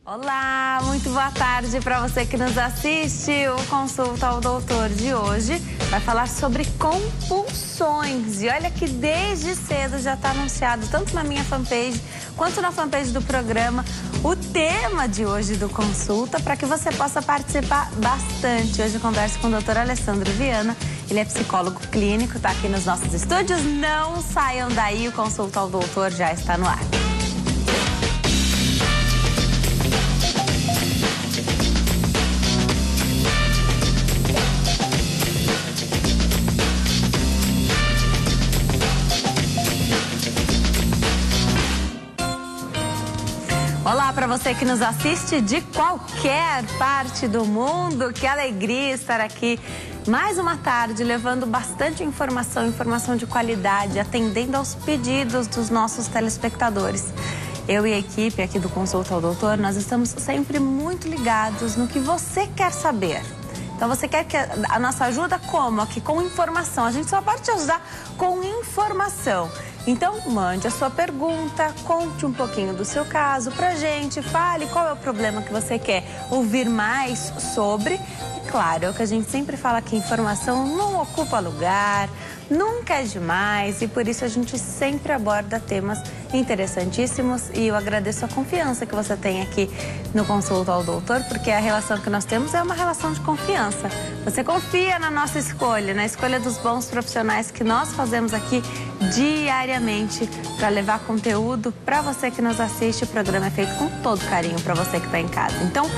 Olá, muito boa tarde para você que nos assiste. O Consulta ao Doutor de hoje vai falar sobre compulsões. E olha que desde cedo já está anunciado, tanto na minha fanpage quanto na fanpage do programa, o tema de hoje do Consulta, para que você possa participar bastante. Hoje eu converso com o Dr. Alessandro Viana. Ele é psicólogo clínico, está aqui nos nossos estúdios. Não saiam daí, o Consulta ao Doutor já está no ar. Olá para você que nos assiste de qualquer parte do mundo, que alegria estar aqui mais uma tarde levando bastante informação de qualidade, atendendo aos pedidos dos nossos telespectadores. Eu e a equipe aqui do Consulta ao Doutor, nós estamos sempre muito ligados no que você quer saber. Então você quer que a nossa ajuda como? Aqui com informação, a gente só pode te ajudar com informação. Então, mande a sua pergunta, conte um pouquinho do seu caso pra gente, fale qual é o problema que você quer ouvir mais sobre. E claro, é o que a gente sempre fala aqui, informação não ocupa lugar, nunca é demais e por isso a gente sempre aborda temas interessantíssimos e eu agradeço a confiança que você tem aqui no Consulta ao Doutor, porque a relação que nós temos é uma relação de confiança. Você confia na nossa escolha, na escolha dos bons profissionais que nós fazemos aqui diariamente para levar conteúdo para você que nos assiste. O programa é feito com todo carinho para você que está em casa. Então,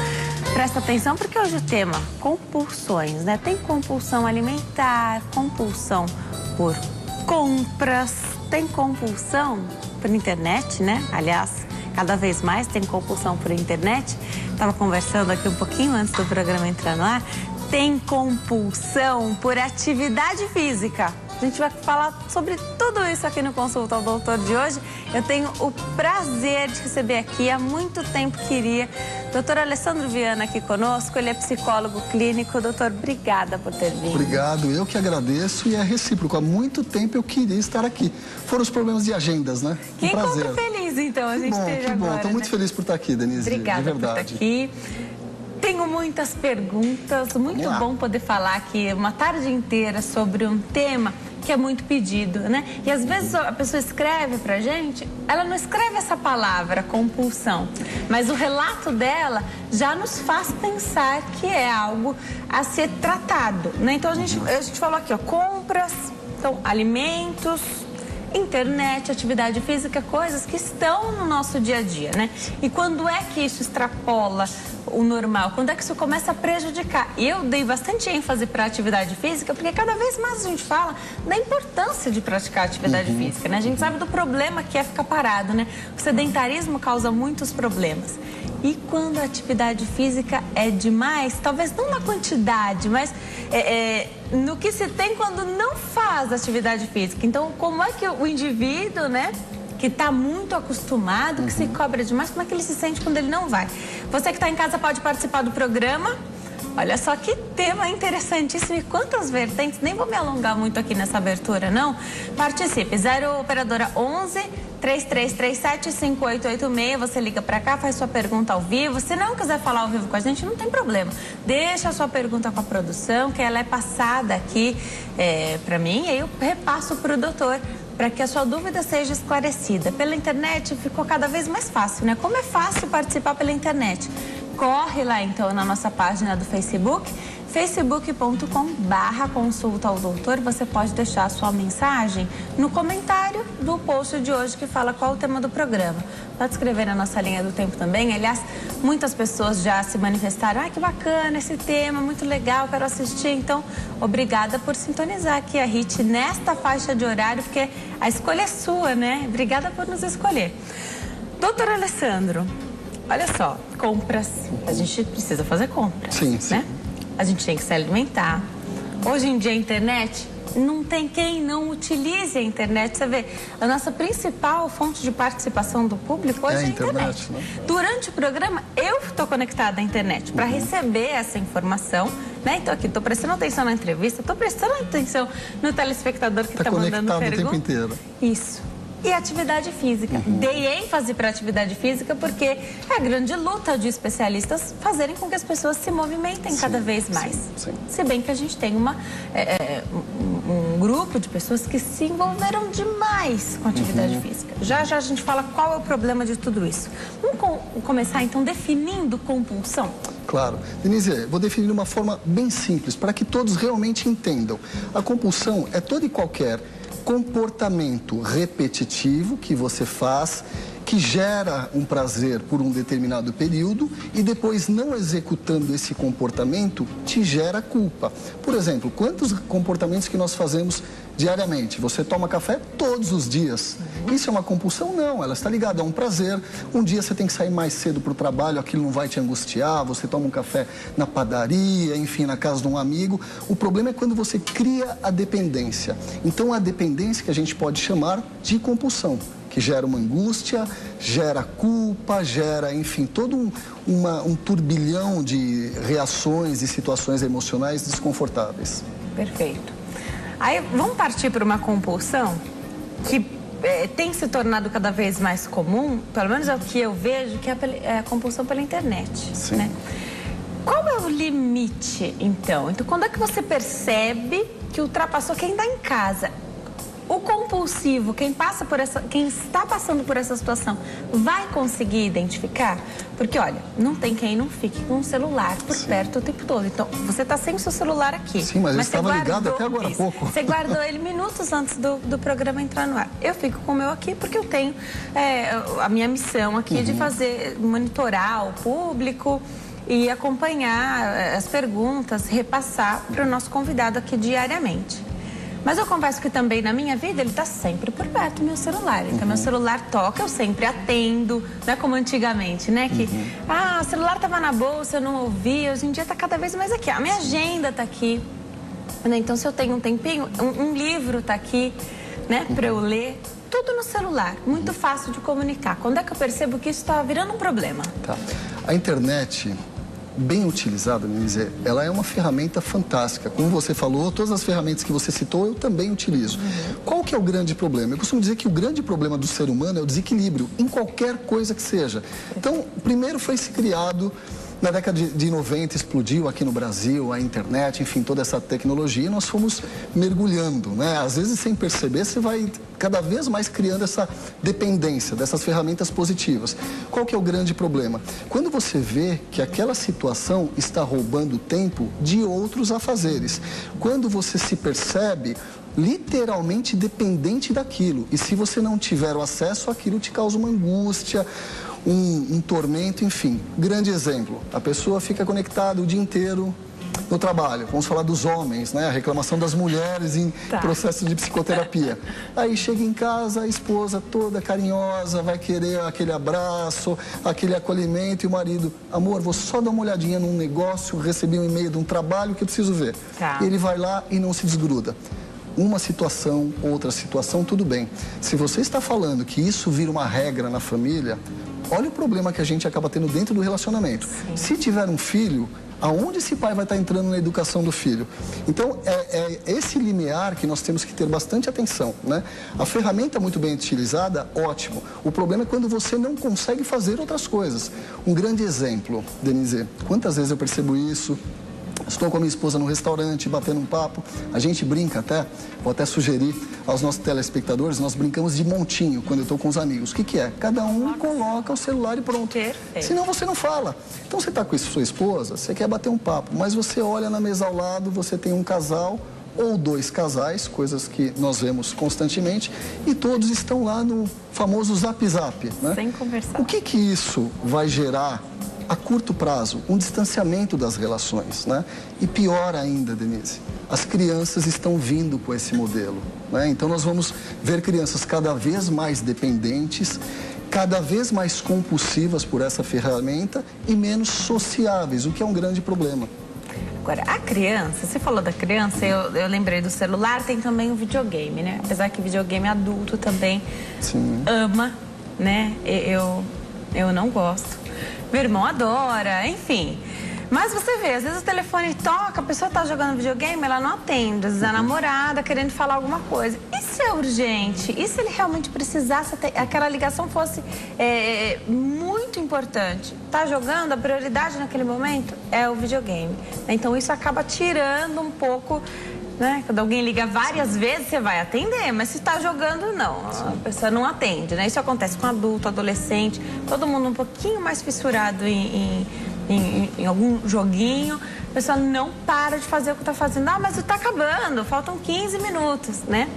presta atenção porque hoje o tema compulsões, né? Tem compulsão alimentar, compulsão por compras, tem compulsão por internet, né? Aliás, cada vez mais tem compulsão por internet. Estava conversando aqui um pouquinho antes do programa entrar no ar. Tem compulsão por atividade física. A gente vai falar sobre tudo isso aqui no Consulta ao Doutor de hoje. Eu tenho o prazer de receber aqui, há muito tempo queria, Dr. Alessandro Viana aqui conosco. Ele é psicólogo clínico. Doutor, obrigada por ter vindo. Obrigado, eu que agradeço e é recíproco. Há muito tempo eu queria estar aqui. Foram os problemas de agendas, né? Que encontro feliz, então, a gente teve agora. Que bom, estou muito feliz por estar aqui, Denise. Obrigada de verdade. por estar aqui. Tenho muitas perguntas, muito bom poder falar aqui uma tarde inteira sobre um tema que é muito pedido, né? E às vezes a pessoa escreve pra gente, ela não escreve essa palavra, compulsão, mas o relato dela já nos faz pensar que é algo a ser tratado, né? Então a gente falou aqui, ó, compras, então alimentos, internet, atividade física, coisas que estão no nosso dia a dia, né? E quando é que isso extrapola o normal? Quando é que isso começa a prejudicar? E eu dei bastante ênfase para a atividade física, porque cada vez mais a gente fala da importância de praticar atividade física, né? A gente sabe do problema que é ficar parado, né? O sedentarismo causa muitos problemas. E quando a atividade física é demais, talvez não na quantidade, mas no que se tem quando não faz atividade física. Então, como é que o indivíduo, né, que está muito acostumado, que se cobra demais, como é que ele se sente quando ele não vai? Você que está em casa pode participar do programa. Olha só que tema interessantíssimo e quantas vertentes. Nem vou me alongar muito aqui nessa abertura, não. Participe. 0 operadora 11 3337 5886. Você liga para cá, faz sua pergunta ao vivo. Se não quiser falar ao vivo com a gente, não tem problema. Deixa a sua pergunta com a produção, que ela é passada aqui para mim e aí eu repasso para o doutor, para que a sua dúvida seja esclarecida. Pela internet ficou cada vez mais fácil, né? Como é fácil participar pela internet? Corre lá então na nossa página do Facebook, facebook.com/consulta ao doutor. Você pode deixar a sua mensagem no comentário do post de hoje que fala qual o tema do programa. Pode escrever na nossa linha do tempo também. Aliás, muitas pessoas já se manifestaram. Ah, que bacana esse tema, muito legal, quero assistir. Então, obrigada por sintonizar aqui a HIT nesta faixa de horário, porque a escolha é sua, né? Obrigada por nos escolher. Doutor Alessandro, olha só, compras, a gente precisa fazer compras, sim, sim, né? A gente tem que se alimentar. Hoje em dia a internet, não tem quem não utilize a internet. Você vê, a nossa principal fonte de participação do público hoje é a internet. Né? Durante o programa, eu estou conectada à internet para receber essa informação, né? Então aqui, estou prestando atenção na entrevista, estou prestando atenção no telespectador que está mandando pergunta. Conectado o tempo inteiro. Isso. e atividade física. Dei ênfase para atividade física porque é a grande luta de especialistas fazerem com que as pessoas se movimentem cada vez mais. Se bem que a gente tem um grupo de pessoas que se envolveram demais com atividade física. Já a gente fala qual é o problema de tudo isso. Vamos começar então definindo compulsão? Claro. Denise, vou definir de uma forma bem simples, para que todos realmente entendam. A compulsão é todo e qualquer comportamento repetitivo que você faz, que gera um prazer por um determinado período e depois, não executando esse comportamento, te gera culpa. Por exemplo, quantos comportamentos que nós fazemos diariamente? Você toma café todos os dias. Isso é uma compulsão? Não, ela está ligada a um prazer. Um dia você tem que sair mais cedo para o trabalho, aquilo não vai te angustiar, você toma um café na padaria, enfim, na casa de um amigo. O problema é quando você cria a dependência. Então, a dependência que a gente pode chamar de compulsão, que gera uma angústia, gera culpa, gera, enfim, todo um turbilhão de reações e situações emocionais desconfortáveis. Perfeito. Aí vamos partir para uma compulsão que tem se tornado cada vez mais comum, pelo menos é o que eu vejo, que é a compulsão pela internet. Sim. Né? Qual é o limite, então? Então, quando é que você percebe que ultrapassou quem está em casa? O compulsivo, quem está passando por essa situação, vai conseguir identificar? Porque, olha, não tem quem não fique com o celular por perto o tempo todo. Então, você está sem o seu celular aqui. Sim, mas ele estava ligado até agora há pouco. Você guardou ele minutos antes do programa entrar no ar. Eu fico com o meu aqui porque eu tenho a minha missão aqui de monitorar o público e acompanhar as perguntas, repassar para o nosso convidado aqui diariamente. Mas eu confesso que também na minha vida ele está sempre por perto do meu celular. Então, meu celular toca, eu sempre atendo. Não é como antigamente, né? Que, o celular estava na bolsa, eu não ouvi. Hoje em dia está cada vez mais aqui. A minha agenda está aqui. Então, se eu tenho um tempinho, um livro está aqui, né? Para eu ler. Tudo no celular. Muito fácil de comunicar. Quando é que eu percebo que isso está virando um problema? Tá. A internet, bem utilizada, Denise, ela é uma ferramenta fantástica. Como você falou, todas as ferramentas que você citou, eu também utilizo. Qual que é o grande problema? Eu costumo dizer que o grande problema do ser humano é o desequilíbrio, em qualquer coisa que seja. Então, primeiro foi se criado, na década de 90, explodiu aqui no Brasil a internet, enfim, toda essa tecnologia, e nós fomos mergulhando, né? Às vezes, sem perceber, você vai cada vez mais criando essa dependência dessas ferramentas positivas. Qual que é o grande problema? Quando você vê que aquela situação está roubando tempo de outros afazeres. Quando você se percebe literalmente dependente daquilo. E se você não tiver o acesso, aquilo te causa uma angústia, um tormento, enfim. Grande exemplo, a pessoa fica conectada o dia inteiro no trabalho. Vamos falar dos homens, né? A reclamação das mulheres em processo de psicoterapia. Aí chega em casa, a esposa toda carinhosa, vai querer aquele abraço, aquele acolhimento, e o marido, amor, vou só dar uma olhadinha num negócio, recebi um e-mail de um trabalho que eu preciso ver. E ele vai lá e não se desgruda. Uma situação, outra situação, tudo bem. Se você está falando que isso vira uma regra na família, olha o problema que a gente acaba tendo dentro do relacionamento. Se tiver um filho, aonde esse pai vai estar entrando na educação do filho? Então, é esse limiar que nós temos que ter bastante atenção, né? A ferramenta muito bem utilizada, ótimo. O problema é quando você não consegue fazer outras coisas. Um grande exemplo, Denise, quantas vezes eu percebo isso? Estou com a minha esposa no restaurante, batendo um papo, a gente brinca até, vou até sugerir aos nossos telespectadores, nós brincamos de montinho quando eu estou com os amigos. O que é? Cada um coloca o celular e pronto. Perfeito. Senão você não fala. Então você está com a sua esposa, você quer bater um papo, mas você olha na mesa ao lado, você tem um casal ou dois casais, coisas que nós vemos constantemente, e todos estão lá no famoso zap-zap, né? Sem conversar. O que isso vai gerar a curto prazo? Um distanciamento das relações, né? E pior ainda, Denise, as crianças estão vindo com esse modelo, né? Então nós vamos ver crianças cada vez mais dependentes, cada vez mais compulsivas por essa ferramenta e menos sociáveis, o que é um grande problema. Agora, a criança, você falou da criança, eu lembrei do celular, tem também o videogame, né? Apesar que videogame adulto também ama, né? Eu não gosto. Meu irmão adora, enfim. Mas você vê, às vezes o telefone toca, a pessoa tá jogando videogame, ela não atende. Às vezes a namorada querendo falar alguma coisa. E se é urgente? E se ele realmente precisasse, aquela ligação fosse muito importante? Tá jogando, a prioridade naquele momento é o videogame. Então isso acaba tirando um pouco, né? Quando alguém liga várias vezes, você vai atender, mas se está jogando, não. A pessoa não atende, né? Isso acontece com adulto, adolescente, todo mundo um pouquinho mais fissurado em algum joguinho. A pessoa não para de fazer o que está fazendo. Ah, mas está acabando, faltam 15 minutos, né?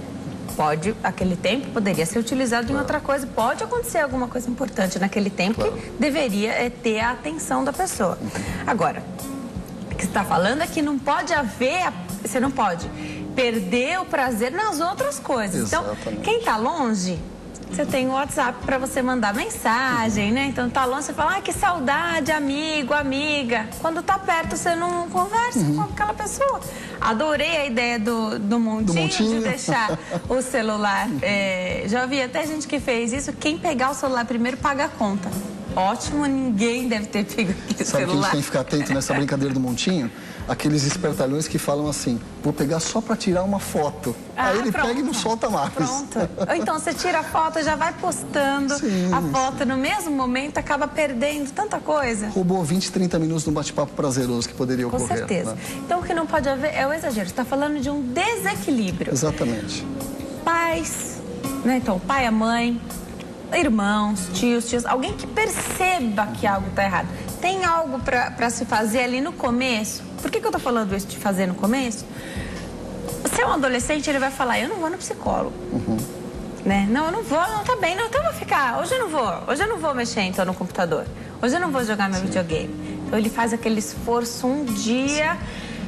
Aquele tempo poderia ser utilizado em outra coisa. Pode acontecer alguma coisa importante naquele tempo que deveria ter a atenção da pessoa. Agora, o que você está falando é que não pode haver, você não pode perder o prazer nas outras coisas. Exatamente. Então, quem está longe, você tem o WhatsApp para você mandar mensagem, né? Então tá longe, você fala, que saudade, amigo, amiga. Quando tá perto, você não conversa com aquela pessoa. Adorei a ideia do montinho, de deixar o celular. Já vi até gente que fez isso. Quem pegar o celular primeiro paga a conta. Ótimo, ninguém deve ter pego aquele celular. Sabe que a gente tem que ficar atento nessa brincadeira do montinho? Aqueles espertalhões que falam assim, vou pegar só para tirar uma foto. Aí ele pega e não solta mais. Pronto. Ou então você tira a foto, já vai postando a foto no mesmo momento, acaba perdendo tanta coisa. Roubou 20, 30 minutos de um bate-papo prazeroso que poderia ocorrer. Com certeza. Né? Então o que não pode haver é o exagero. Você está falando de um desequilíbrio. Exatamente. Pais, né? Então o pai, a mãe, irmãos, tios, alguém que perceba que algo está errado. Tem algo para se fazer ali no começo? Por que eu tô falando isso de fazer no começo? Se é um adolescente, ele vai falar, eu não vou no psicólogo. Né? Não, eu não vou, não tá bem, não, então eu vou ficar. Hoje eu não vou mexer então no computador. Hoje eu não vou jogar meu videogame. Então ele faz aquele esforço um dia,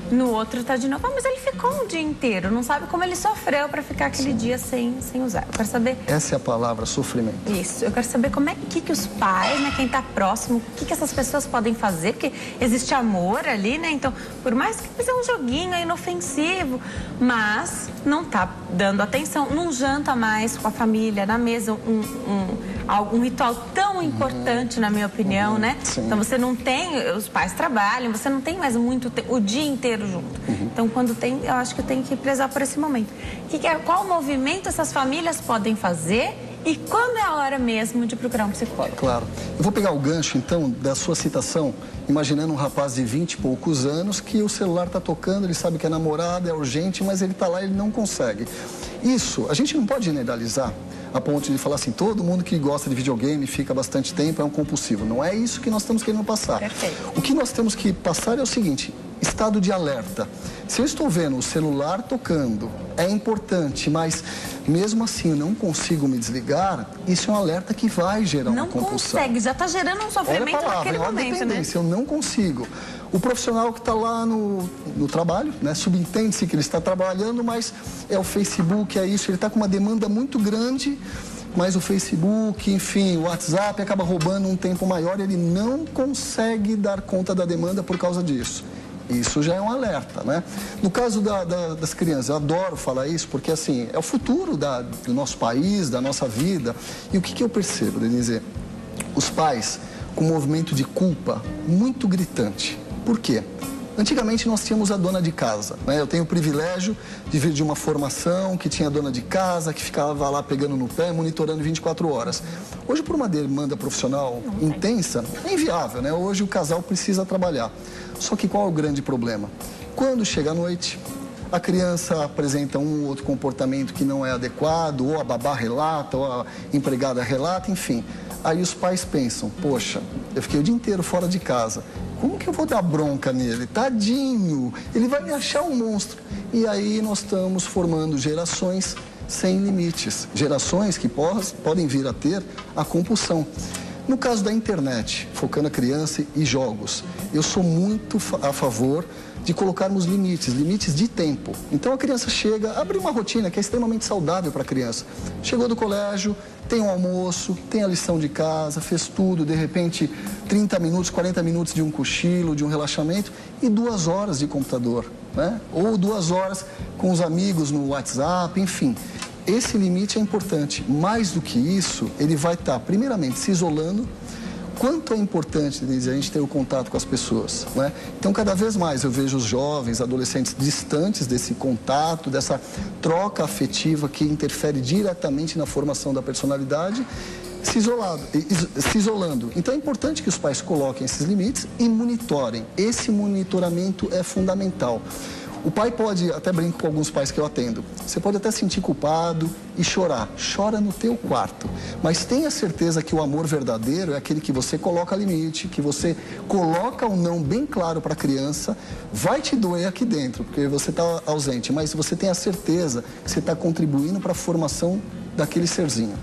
no outro tá de novo. Mas ele ficou um dia inteiro, não sabe como ele sofreu para ficar aquele dia sem usar. Eu quero saber... Essa é a palavra, sofrimento. Isso, eu quero saber como é que os pais, né, quem tá próximo, o que essas pessoas podem fazer, porque existe amor ali, né? Então, por mais que seja um joguinho inofensivo, mas não tá dando atenção, não janta mais com a família, na mesa, um ritual tão importante, na minha opinião, né? Então você não tem, os pais trabalham, você não tem mais o dia inteiro junto. Então quando tem, eu acho que tem que prezar por esse momento. Qual movimento essas famílias podem fazer e quando é a hora mesmo de procurar um psicólogo? Claro. Eu vou pegar o gancho, então, da sua citação, imaginando um rapaz de 20 e poucos anos que o celular está tocando, ele sabe que é namorada, é urgente, mas ele está lá e ele não consegue. Isso, a gente não pode generalizar a ponto de falar assim, todo mundo que gosta de videogame fica bastante tempo, é um compulsivo. Não é isso que nós estamos querendo passar. Perfeito. O que nós temos que passar é o seguinte, estado de alerta. Se eu estou vendo o celular tocando, é importante, mas mesmo assim eu não consigo me desligar, isso é um alerta que vai gerar uma compulsão. Não consegue, já está gerando um sofrimento naquele momento, né? Eu não consigo. O profissional que está lá no trabalho, né, subentende-se que ele está trabalhando, mas é o Facebook, é isso, ele está com uma demanda muito grande, mas o Facebook, enfim, o WhatsApp acaba roubando um tempo maior e ele não consegue dar conta da demanda por causa disso. Isso já é um alerta, né? No caso das crianças, eu adoro falar isso, porque assim, é o futuro do nosso país, da nossa vida. E o que eu percebo, Denise? Os pais com um movimento de culpa muito gritante. Por quê? Antigamente nós tínhamos a dona de casa, né? Eu tenho o privilégio de vir de uma formação que tinha dona de casa, que ficava lá pegando no pé, monitorando 24 horas. Hoje, por uma demanda profissional intensa, é inviável, né? Hoje o casal precisa trabalhar. Só que qual é o grande problema? Quando chega a noite, a criança apresenta um ou outro comportamento que não é adequado, ou a babá relata, ou a empregada relata, enfim. Aí os pais pensam, poxa, eu fiquei o dia inteiro fora de casa, como que eu vou dar bronca nele? Tadinho, ele vai me achar um monstro. E aí nós estamos formando gerações sem limites, gerações que podem vir a ter a compulsão. No caso da internet, focando a criança e jogos, eu sou muito a favor de colocarmos limites de tempo. Então a criança chega, abre uma rotina que é extremamente saudável para a criança. Chegou do colégio, tem um almoço, tem a lição de casa, fez tudo, de repente 30 minutos, 40 minutos de um cochilo, de um relaxamento e 2 horas de computador, né? Ou 2 horas com os amigos no WhatsApp, enfim. Esse limite é importante. Mais do que isso, ele vai estar, primeiramente, se isolando, quanto é importante, Denise, a gente ter o contato com as pessoas, né? Então, cada vez mais eu vejo os jovens, adolescentes distantes desse contato, dessa troca afetiva que interfere diretamente na formação da personalidade, se isolando. Então, é importante que os pais coloquem esses limites e monitorem. Esse monitoramento é fundamental. O pai pode, até brinco com alguns pais que eu atendo, você pode até sentir culpado e chorar. Chora no teu quarto. Mas tenha certeza que o amor verdadeiro é aquele que você coloca limite, que você coloca o não bem claro para a criança. Vai te doer aqui dentro, porque você está ausente, mas você tem a certeza que você está contribuindo para a formação daquele serzinho.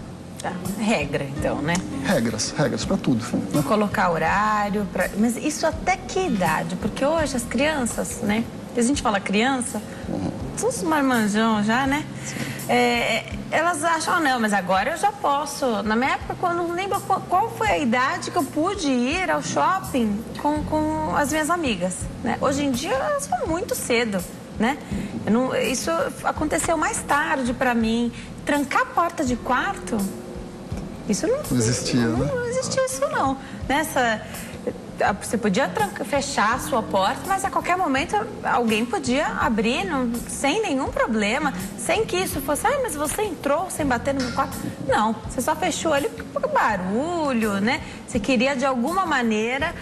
Tá. Regra, então, né? Regras para tudo. Né? Colocar horário, mas isso até que idade? Porque hoje as crianças, né? A gente fala criança, são uns marmanjão já, né? Elas acham, não, mas agora eu já posso. Na minha época, eu não lembro qual foi a idade que eu pude ir ao shopping com as minhas amigas, né? Hoje em dia, elas vão muito cedo, né? Isso aconteceu mais tarde pra mim. Trancar a porta de quarto, isso não existia, né? Não existia isso, não. Você podia fechar a sua porta, mas a qualquer momento alguém podia abrir sem nenhum problema, sem que isso fosse, mas você entrou sem bater no meu quarto. Não, você só fechou ali por barulho, né? Você queria de alguma maneira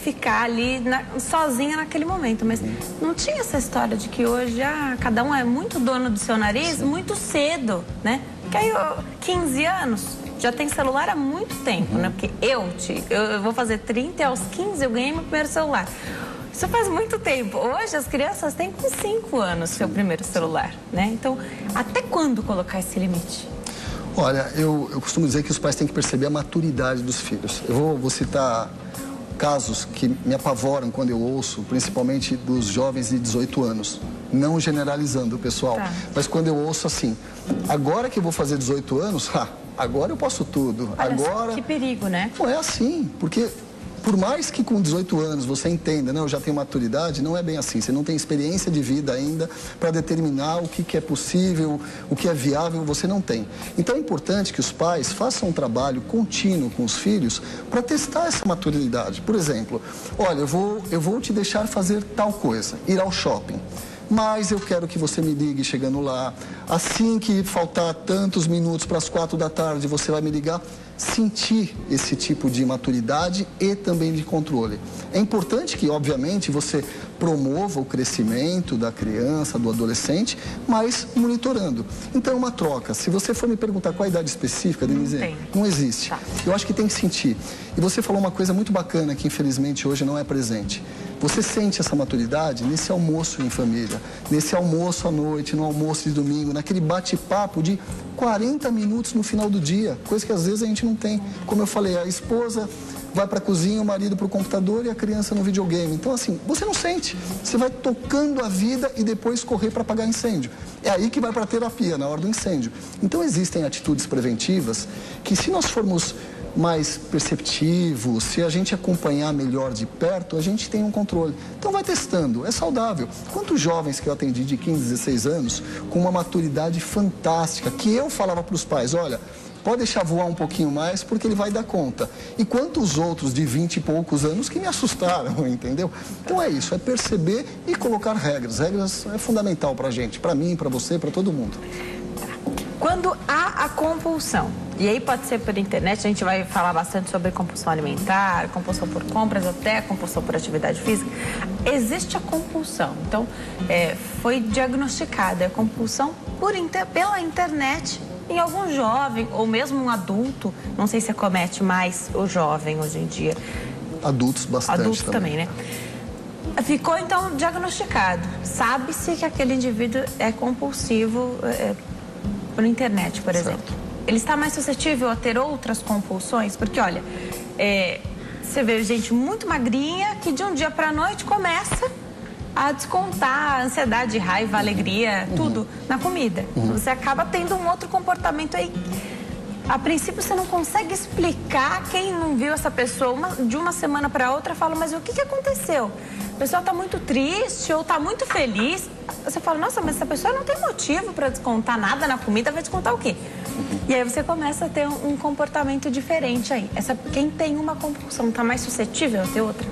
ficar ali sozinha naquele momento, mas não tinha essa história de que hoje cada um é muito dono do seu nariz muito cedo, né? Porque aí 15 anos... já tem celular há muito tempo, né? Porque eu vou fazer 30 e aos 15 eu ganhei meu primeiro celular. Isso faz muito tempo. Hoje as crianças têm com 5 anos seu primeiro celular, né? Então, até quando colocar esse limite? Olha, eu costumo dizer que os pais têm que perceber a maturidade dos filhos. Eu vou citar casos que me apavoram quando eu ouço, principalmente dos jovens de 18 anos. Não generalizando, pessoal, tá. Mas quando eu ouço assim, agora que eu vou fazer 18 anos, agora eu posso tudo. Olha agora... só, que perigo, né? Não é assim, porque por mais que com 18 anos você entenda, eu já tenho maturidade, não é bem assim. Você não tem experiência de vida ainda para determinar o que é possível, o que é viável, você não tem. Então é importante que os pais façam um trabalho contínuo com os filhos para testar essa maturidade. Por exemplo, olha, eu vou te deixar fazer tal coisa, ir ao shopping. Mas eu quero que você me ligue chegando lá. Assim que faltar tantos minutos para as 4 da tarde, você vai me ligar. Sentir esse tipo de maturidade e também de controle. É importante que, obviamente, você promova o crescimento da criança, do adolescente, mas monitorando. Então, é uma troca. Se você for me perguntar qual a idade específica, Denise, não existe. Tá. Eu acho que tem que sentir. E você falou uma coisa muito bacana que, infelizmente, hoje não é presente. Você sente essa maturidade nesse almoço em família, nesse almoço à noite, no almoço de domingo, naquele bate-papo de 40 minutos no final do dia, coisa que às vezes a gente não tem. Como eu falei, a esposa vai para a cozinha, o marido para o computador e a criança no videogame. Então, assim, você não sente. Você vai tocando a vida e depois correr para apagar incêndio. É aí que vai para a terapia, na hora do incêndio. Então, existem atitudes preventivas que, se nós formos mais perceptivo, se a gente acompanhar melhor de perto, a gente tem um controle. Então vai testando, é saudável. Quantos jovens que eu atendi de 15, 16 anos, com uma maturidade fantástica, que eu falava para os pais, olha, pode deixar voar um pouquinho mais, porque ele vai dar conta. E quantos outros de 20 e poucos anos que me assustaram, entendeu? Então é isso, é perceber e colocar regras. Regras é fundamental para a gente, para mim, para você, para todo mundo. Quando há a compulsão, e aí pode ser por internet, a gente vai falar bastante sobre compulsão alimentar, compulsão por compras, até compulsão por atividade física, existe a compulsão. Então, foi diagnosticada a compulsão pela internet em algum jovem, ou mesmo um adulto, não sei se acomete mais o jovem hoje em dia. Adultos bastante Adultos também, né? Ficou, então, diagnosticado. Sabe-se que aquele indivíduo é compulsivo por internet, por exemplo. Ele está mais suscetível a ter outras compulsões? Porque, olha, você vê gente muito magrinha que de um dia para a noite começa a descontar a ansiedade, raiva, alegria, tudo na comida. Você acaba tendo um outro comportamento aí. a princípio você não consegue explicar. Quem não viu essa pessoa de uma semana para outra fala, mas o que aconteceu? A pessoa está muito triste ou está muito feliz. Você fala, nossa, mas essa pessoa não tem motivo para descontar nada na comida, vai descontar o quê? E aí você começa a ter um comportamento diferente aí. Quem tem uma compulsão está mais suscetível a ter outra?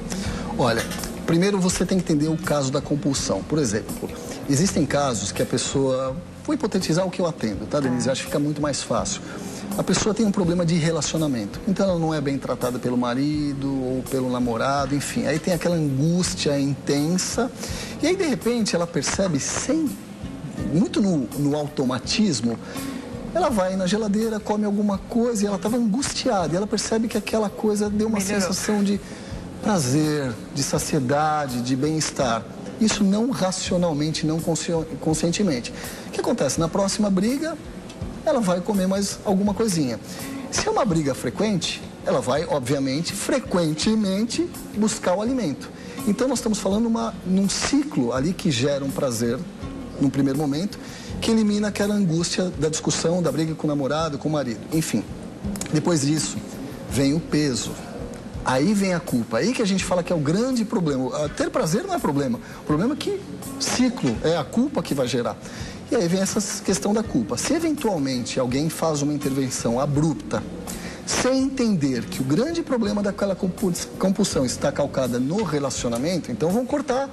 Olha, primeiro você tem que entender o caso da compulsão. Por exemplo, existem casos que a pessoa... Vou hipotetizar o que eu atendo, tá, Denise? Acho que fica muito mais fácil. A pessoa tem um problema de relacionamento. Então, ela não é bem tratada pelo marido ou pelo namorado, enfim. Aí tem aquela angústia intensa. E aí, de repente, ela percebe, muito no automatismo, ela vai na geladeira, come alguma coisa e ela estava angustiada. E ela percebe que aquela coisa deu uma sensação de prazer, de saciedade, de bem-estar. Isso não racionalmente, não conscientemente. O que acontece? Na próxima briga, ela vai comer mais alguma coisinha. Se é uma briga frequente, ela vai, obviamente, frequentemente buscar o alimento. Então, nós estamos falando num ciclo ali que gera um prazer, num primeiro momento, que elimina aquela angústia da discussão, da briga com o namorado, com o marido. Enfim, depois disso, vem o peso. Aí vem a culpa, aí que a gente fala que é o grande problema. Ter prazer não é problema, o problema é que ciclo, é a culpa que vai gerar. E aí vem essa questão da culpa. Se eventualmente alguém faz uma intervenção abrupta, sem entender que o grande problema daquela compulsão está calcada no relacionamento, então vão cortar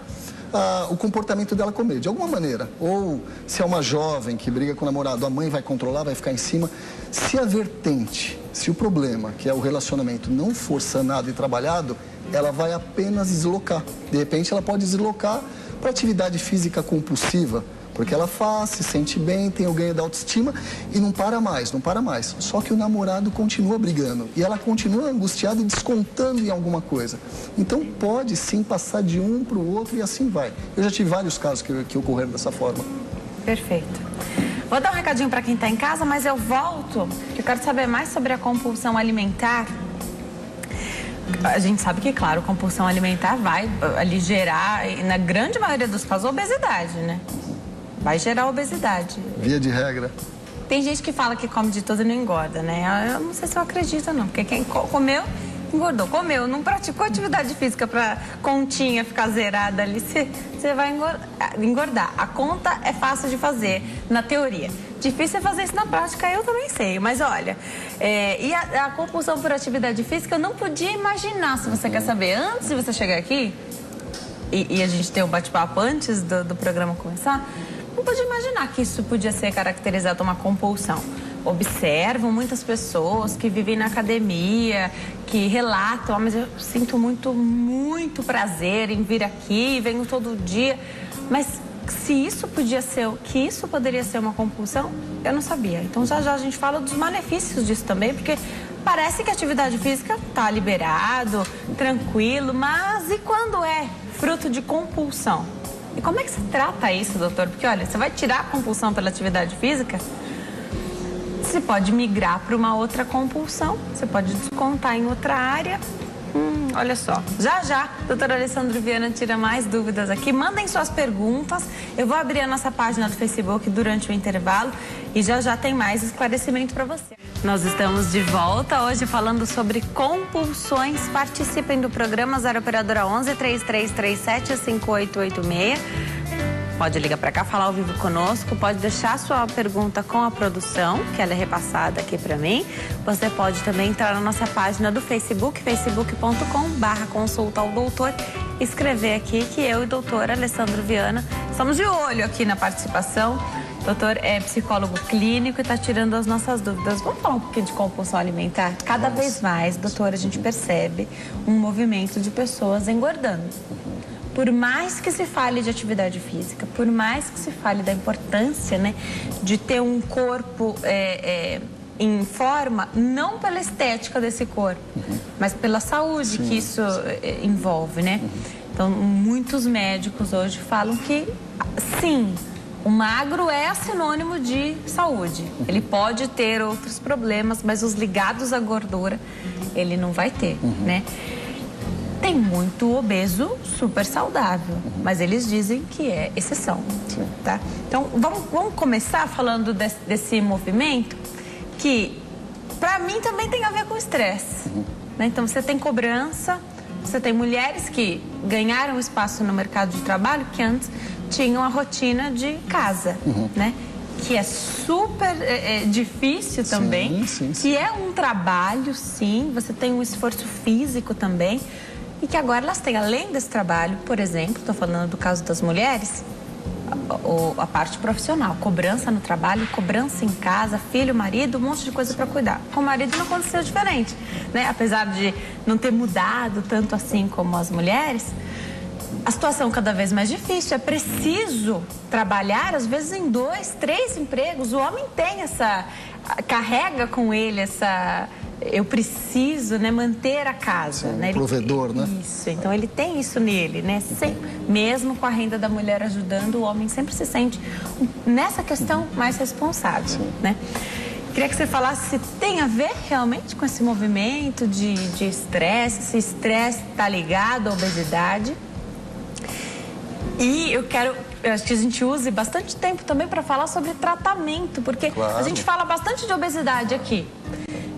o comportamento dela comer, de alguma maneira. Ou se é uma jovem que briga com o namorado, a mãe vai controlar, vai ficar em cima. Se a vertente, se o problema, que é o relacionamento, não for sanado e trabalhado, ela vai apenas deslocar. De repente, ela pode deslocar para atividade física compulsiva, porque ela faz, se sente bem, tem o ganho da autoestima e não para mais. Só que o namorado continua brigando e ela continua angustiada e descontando em alguma coisa. Então pode sim passar de um para o outro e assim vai. Eu já tive vários casos que ocorreram dessa forma. Perfeito. Vou dar um recadinho para quem está em casa, mas eu volto, porque eu quero saber mais sobre a compulsão alimentar. A gente sabe que, claro, compulsão alimentar vai ali gerar, na grande maioria dos casos, obesidade, né? Vai gerar obesidade. Via de regra. Tem gente que fala que come de tudo e não engorda, né? Eu não sei se eu acredito, não. Porque quem comeu, engordou. Comeu, não praticou atividade física pra continha ficar zerada ali. Você vai engordar. A conta é fácil de fazer, na teoria. Difícil é fazer isso na prática, eu também sei. Mas olha, e a compulsão por atividade física, eu não podia imaginar, se você quer saber. Antes de você chegar aqui, e a gente ter um bate-papo antes do programa começar, não podia imaginar que isso podia ser caracterizado como uma compulsão. Observo muitas pessoas que vivem na academia, que relatam, mas eu sinto muito prazer em vir aqui, venho todo dia. Mas se isso poderia ser uma compulsão, eu não sabia. Então já a gente fala dos malefícios disso também, porque parece que a atividade física está liberado, tranquilo, mas e quando é fruto de compulsão? E como é que se trata isso, doutor? Porque, olha, você vai tirar a compulsão pela atividade física, você pode migrar para uma outra compulsão, você pode descontar em outra área. Olha só, já, doutora Alessandro Viana tira mais dúvidas aqui. Mandem suas perguntas, eu vou abrir a nossa página do Facebook durante o intervalo e já tem mais esclarecimento para você. Nós estamos de volta hoje falando sobre compulsões. Participem do programa 0 Operadora 11 3337 5886. Pode ligar para cá, falar ao vivo conosco, pode deixar sua pergunta com a produção, que ela é repassada aqui para mim. Você pode também entrar na nossa página do Facebook, facebook.com/consulta ao doutor, escrever aqui que eu e o doutor Alessandro Viana estamos de olho aqui na participação. O doutor é psicólogo clínico e está tirando as nossas dúvidas. Vamos falar um pouquinho de compulsão alimentar? Cada vez mais, doutor, a gente percebe um movimento de pessoas engordando. Por mais que se fale de atividade física, por mais que se fale da importância, né, de ter um corpo em forma, não pela estética desse corpo, mas pela saúde que isso envolve, né? Então, muitos médicos hoje falam que, sim, o magro é sinônimo de saúde. Ele pode ter outros problemas, mas os ligados à gordura, ele não vai ter, né? Tem muito obeso super saudável, mas eles dizem que é exceção, tá? Então, vamos começar falando desse movimento que Para mim também tem a ver com estresse. Né? Então você tem cobrança, você tem mulheres que ganharam espaço no mercado de trabalho que antes tinham a rotina de casa, né? Que é super difícil também, que é um trabalho, sim, você tem um esforço físico também, e que agora elas têm, além desse trabalho, por exemplo, estou falando do caso das mulheres, a parte profissional, cobrança no trabalho, cobrança em casa, filho, marido, um monte de coisa para cuidar. Com o marido não aconteceu diferente, né? Apesar de não ter mudado tanto assim como as mulheres, a situação cada vez mais difícil, é preciso trabalhar, às vezes, em 2, 3 empregos. O homem tem carrega com ele eu preciso, né, manter a casa. Sim, né? Provedor, né? Isso, então ele tem isso nele, né? Mesmo com a renda da mulher ajudando, o homem sempre se sente, nessa questão, mais responsável, né? Queria que você falasse se tem a ver realmente com esse movimento de estresse, se estresse está ligado à obesidade. E eu acho que a gente use bastante tempo também para falar sobre tratamento, porque a gente fala bastante de obesidade aqui.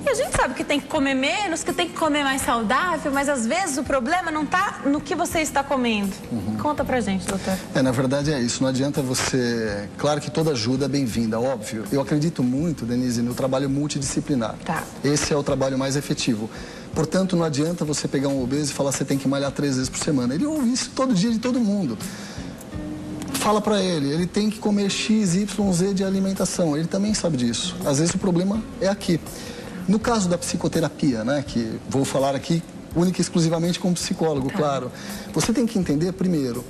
E a gente sabe que tem que comer menos, que tem que comer mais saudável, mas às vezes o problema não está no que você está comendo. Conta pra gente, doutor. Na verdade é isso, não adianta você... Claro que toda ajuda é bem-vinda, óbvio. Eu acredito muito, Denise, no trabalho multidisciplinar. Esse é o trabalho mais efetivo. Portanto, não adianta você pegar um obeso e falar que você tem que malhar 3 vezes por semana. Ele ouve isso todo dia de todo mundo. Fala pra ele tem que comer X, Y, Z de alimentação. Ele também sabe disso. Às vezes o problema é aqui. No caso da psicoterapia, né, que vou falar aqui única e exclusivamente como psicólogo, claro. Você tem que entender, primeiro,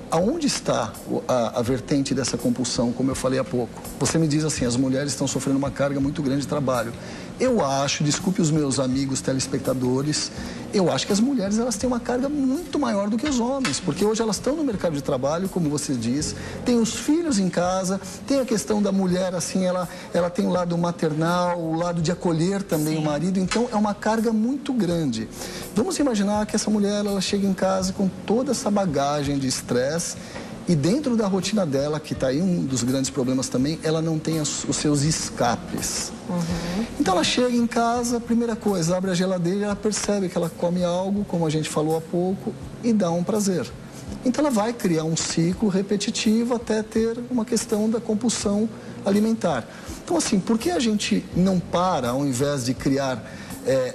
aonde está a vertente dessa compulsão, como eu falei há pouco. Você me diz assim, as mulheres estão sofrendo uma carga muito grande de trabalho. Eu acho, desculpe os meus amigos telespectadores, eu acho que as mulheres elas têm uma carga muito maior do que os homens, porque hoje elas estão no mercado de trabalho, como você diz, tem os filhos em casa, tem a questão da mulher, assim, ela tem o lado maternal, o lado de acolher também o marido, então é uma carga muito grande. Vamos imaginar que essa mulher, ela chega em casa com toda essa bagagem de estresse, e dentro da rotina dela, que está aí um dos grandes problemas também, ela não tem os seus escapes. Então ela chega em casa, a primeira coisa, abre a geladeira, ela percebe que ela come algo, como a gente falou há pouco, e dá um prazer. Então ela vai criar um ciclo repetitivo até ter uma questão da compulsão alimentar. Então assim, por que a gente não para, ao invés de criar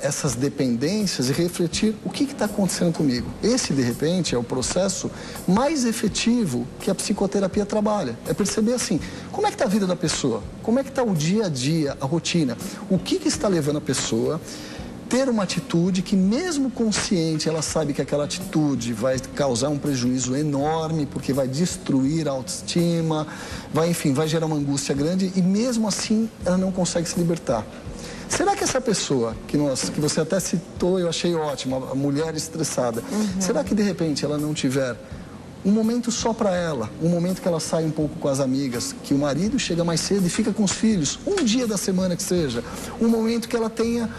essas dependências e refletir o que está acontecendo comigo? Esse, de repente, é o processo mais efetivo que a psicoterapia trabalha. É perceber assim, como é que está a vida da pessoa? Como é que está o dia a dia, a rotina? O que está levando a pessoa a ter uma atitude que, mesmo consciente, ela sabe que aquela atitude vai causar um prejuízo enorme, porque vai destruir a autoestima, vai gerar uma angústia grande e, mesmo assim, ela não consegue se libertar. Será que essa pessoa, que você até citou, eu achei ótimo, a mulher estressada, será que de repente ela não tiver um momento só para ela, um momento que ela sai um pouco com as amigas, que o marido chega mais cedo e fica com os filhos, um dia da semana que seja, um momento que ela tenha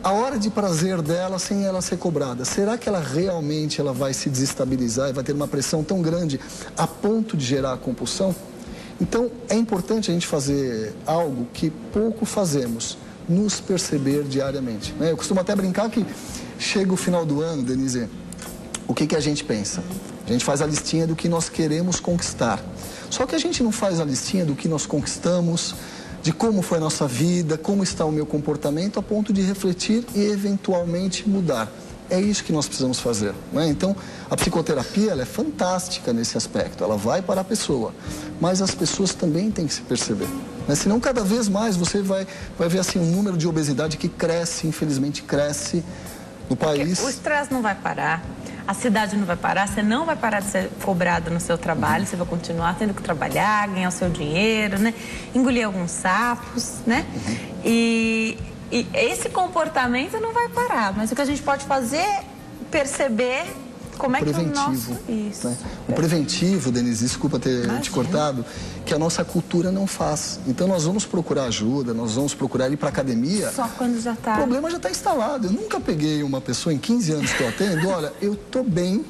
a hora de prazer dela sem ela ser cobrada? Será que ela realmente vai se desestabilizar e vai ter uma pressão tão grande a ponto de gerar a compulsão? Então é importante a gente fazer algo que pouco fazemos, nos perceber diariamente. Eu costumo até brincar que chega o final do ano, Denise, o que a gente pensa? A gente faz a listinha do que nós queremos conquistar. Só que a gente não faz a listinha do que nós conquistamos, de como foi a nossa vida, como está o meu comportamento, a ponto de refletir e eventualmente mudar. É isso que nós precisamos fazer. Então, a psicoterapia ela é fantástica nesse aspecto, ela vai para a pessoa, mas as pessoas também têm que se perceber. Senão, cada vez mais, você vai ver assim, um número de obesidade que cresce, infelizmente cresce no país. O estresse não vai parar, a cidade não vai parar, você não vai parar de ser cobrado no seu trabalho, você vai continuar tendo que trabalhar, ganhar o seu dinheiro, né? Engolir alguns sapos, né? E esse comportamento não vai parar, mas o que a gente pode fazer é perceber como é que é o nosso... Isso. O preventivo, Denise, desculpa ter te cortado, que a nossa cultura não faz. Então nós vamos procurar ajuda, nós vamos procurar ir para academia. Só quando já está... O problema já está instalado. Eu nunca peguei uma pessoa em 15 anos que eu atendo, olha, eu estou bem,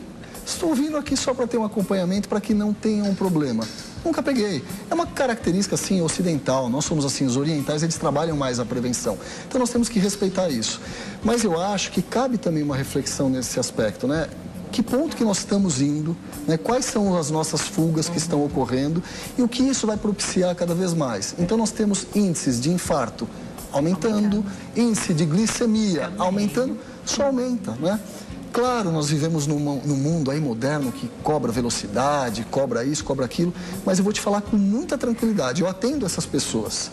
estou vindo aqui só para ter um acompanhamento para que não tenha um problema. nunca peguei. É uma característica, assim, ocidental. Nós somos, assim, os orientais, eles trabalham mais a prevenção. Então, nós temos que respeitar isso. Mas eu acho que cabe também uma reflexão nesse aspecto, né? Que ponto que nós estamos indo, né? Quais são as nossas fugas que estão ocorrendo e o que isso vai propiciar cada vez mais. Então, nós temos índices de infarto aumentando, índice de glicemia aumentando, só aumenta, né? Claro, nós vivemos num mundo aí moderno que cobra velocidade, cobra isso, cobra aquilo, mas eu vou te falar com muita tranquilidade, eu atendo essas pessoas.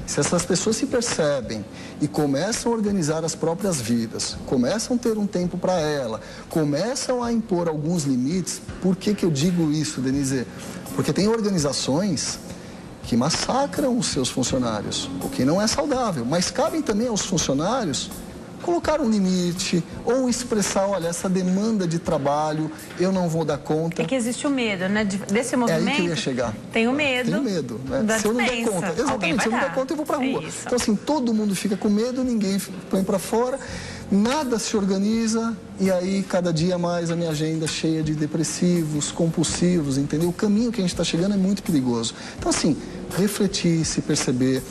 Se essas pessoas se percebem e começam a organizar as próprias vidas, começam a ter um tempo para ela, começam a impor alguns limites, por que eu digo isso, Denise? Porque tem organizações que massacram os seus funcionários, o que não é saudável, mas cabem também aos funcionários colocar um limite ou expressar, olha, essa demanda de trabalho, eu não vou dar conta. É que existe o medo, né, desse movimento. É aí que eu ia chegar. Tem o medo. Tem o medo, né? Se eu não der conta, exatamente, se eu não der conta, eu vou pra rua. Isso. Então, assim, todo mundo fica com medo, ninguém põe pra fora, nada se organiza e aí, cada dia mais, a minha agenda cheia de depressivos, compulsivos, entendeu? O caminho que a gente está chegando é muito perigoso. Então, assim, refletir, se perceber.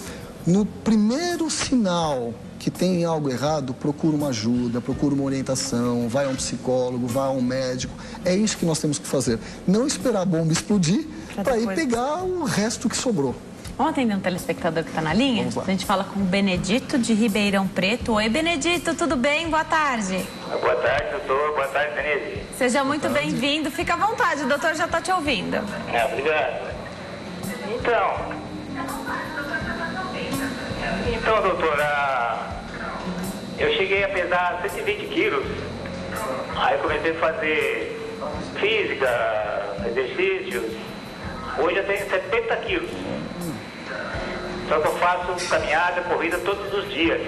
No primeiro sinal que tem algo errado, procura uma ajuda, procura uma orientação, vai a um psicólogo, vai a um médico. É isso que nós temos que fazer. Não esperar a bomba explodir para ir pegar o resto que sobrou. Vamos atender um telespectador que está na linha? Vamos lá. A gente fala com o Benedito de Ribeirão Preto. Oi, Benedito, tudo bem? Boa tarde. Boa tarde, doutor. Boa tarde, Denise. Seja muito bem-vindo. Fica à vontade, o doutor já está te ouvindo. Obrigado. Então, doutora, eu cheguei a pesar 120 quilos. Aí eu comecei a fazer física, exercícios. Hoje eu tenho 70 quilos. Só que eu faço caminhada, corrida todos os dias.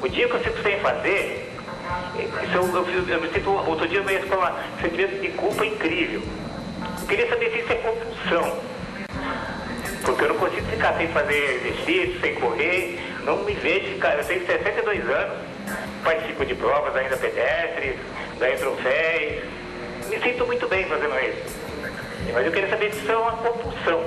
O dia que eu fico sem fazer, eu me sinto, outro dia eu me com um sentimento de culpa incrível. Eu queria saber se isso é compulsão. Porque eu não consigo ficar sem fazer exercício, sem correr, não me vejo ficar. Eu tenho 62 anos, participo de provas ainda pedestres, ganho troféus, me sinto muito bem fazendo isso. Mas eu queria saber se isso é uma compulsão.